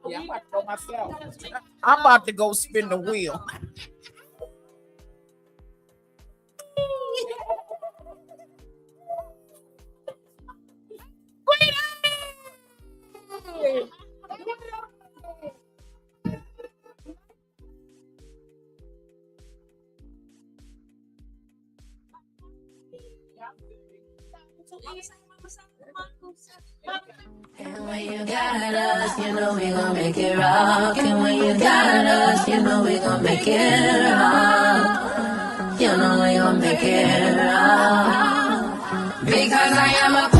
Yeah, I'm about to go myself. I'm about to go spin the wheel. And when you got us, you know we gon' make it rock. And when you got us, you know we gon' make it rock. You know we gon' make it rock. Because I am a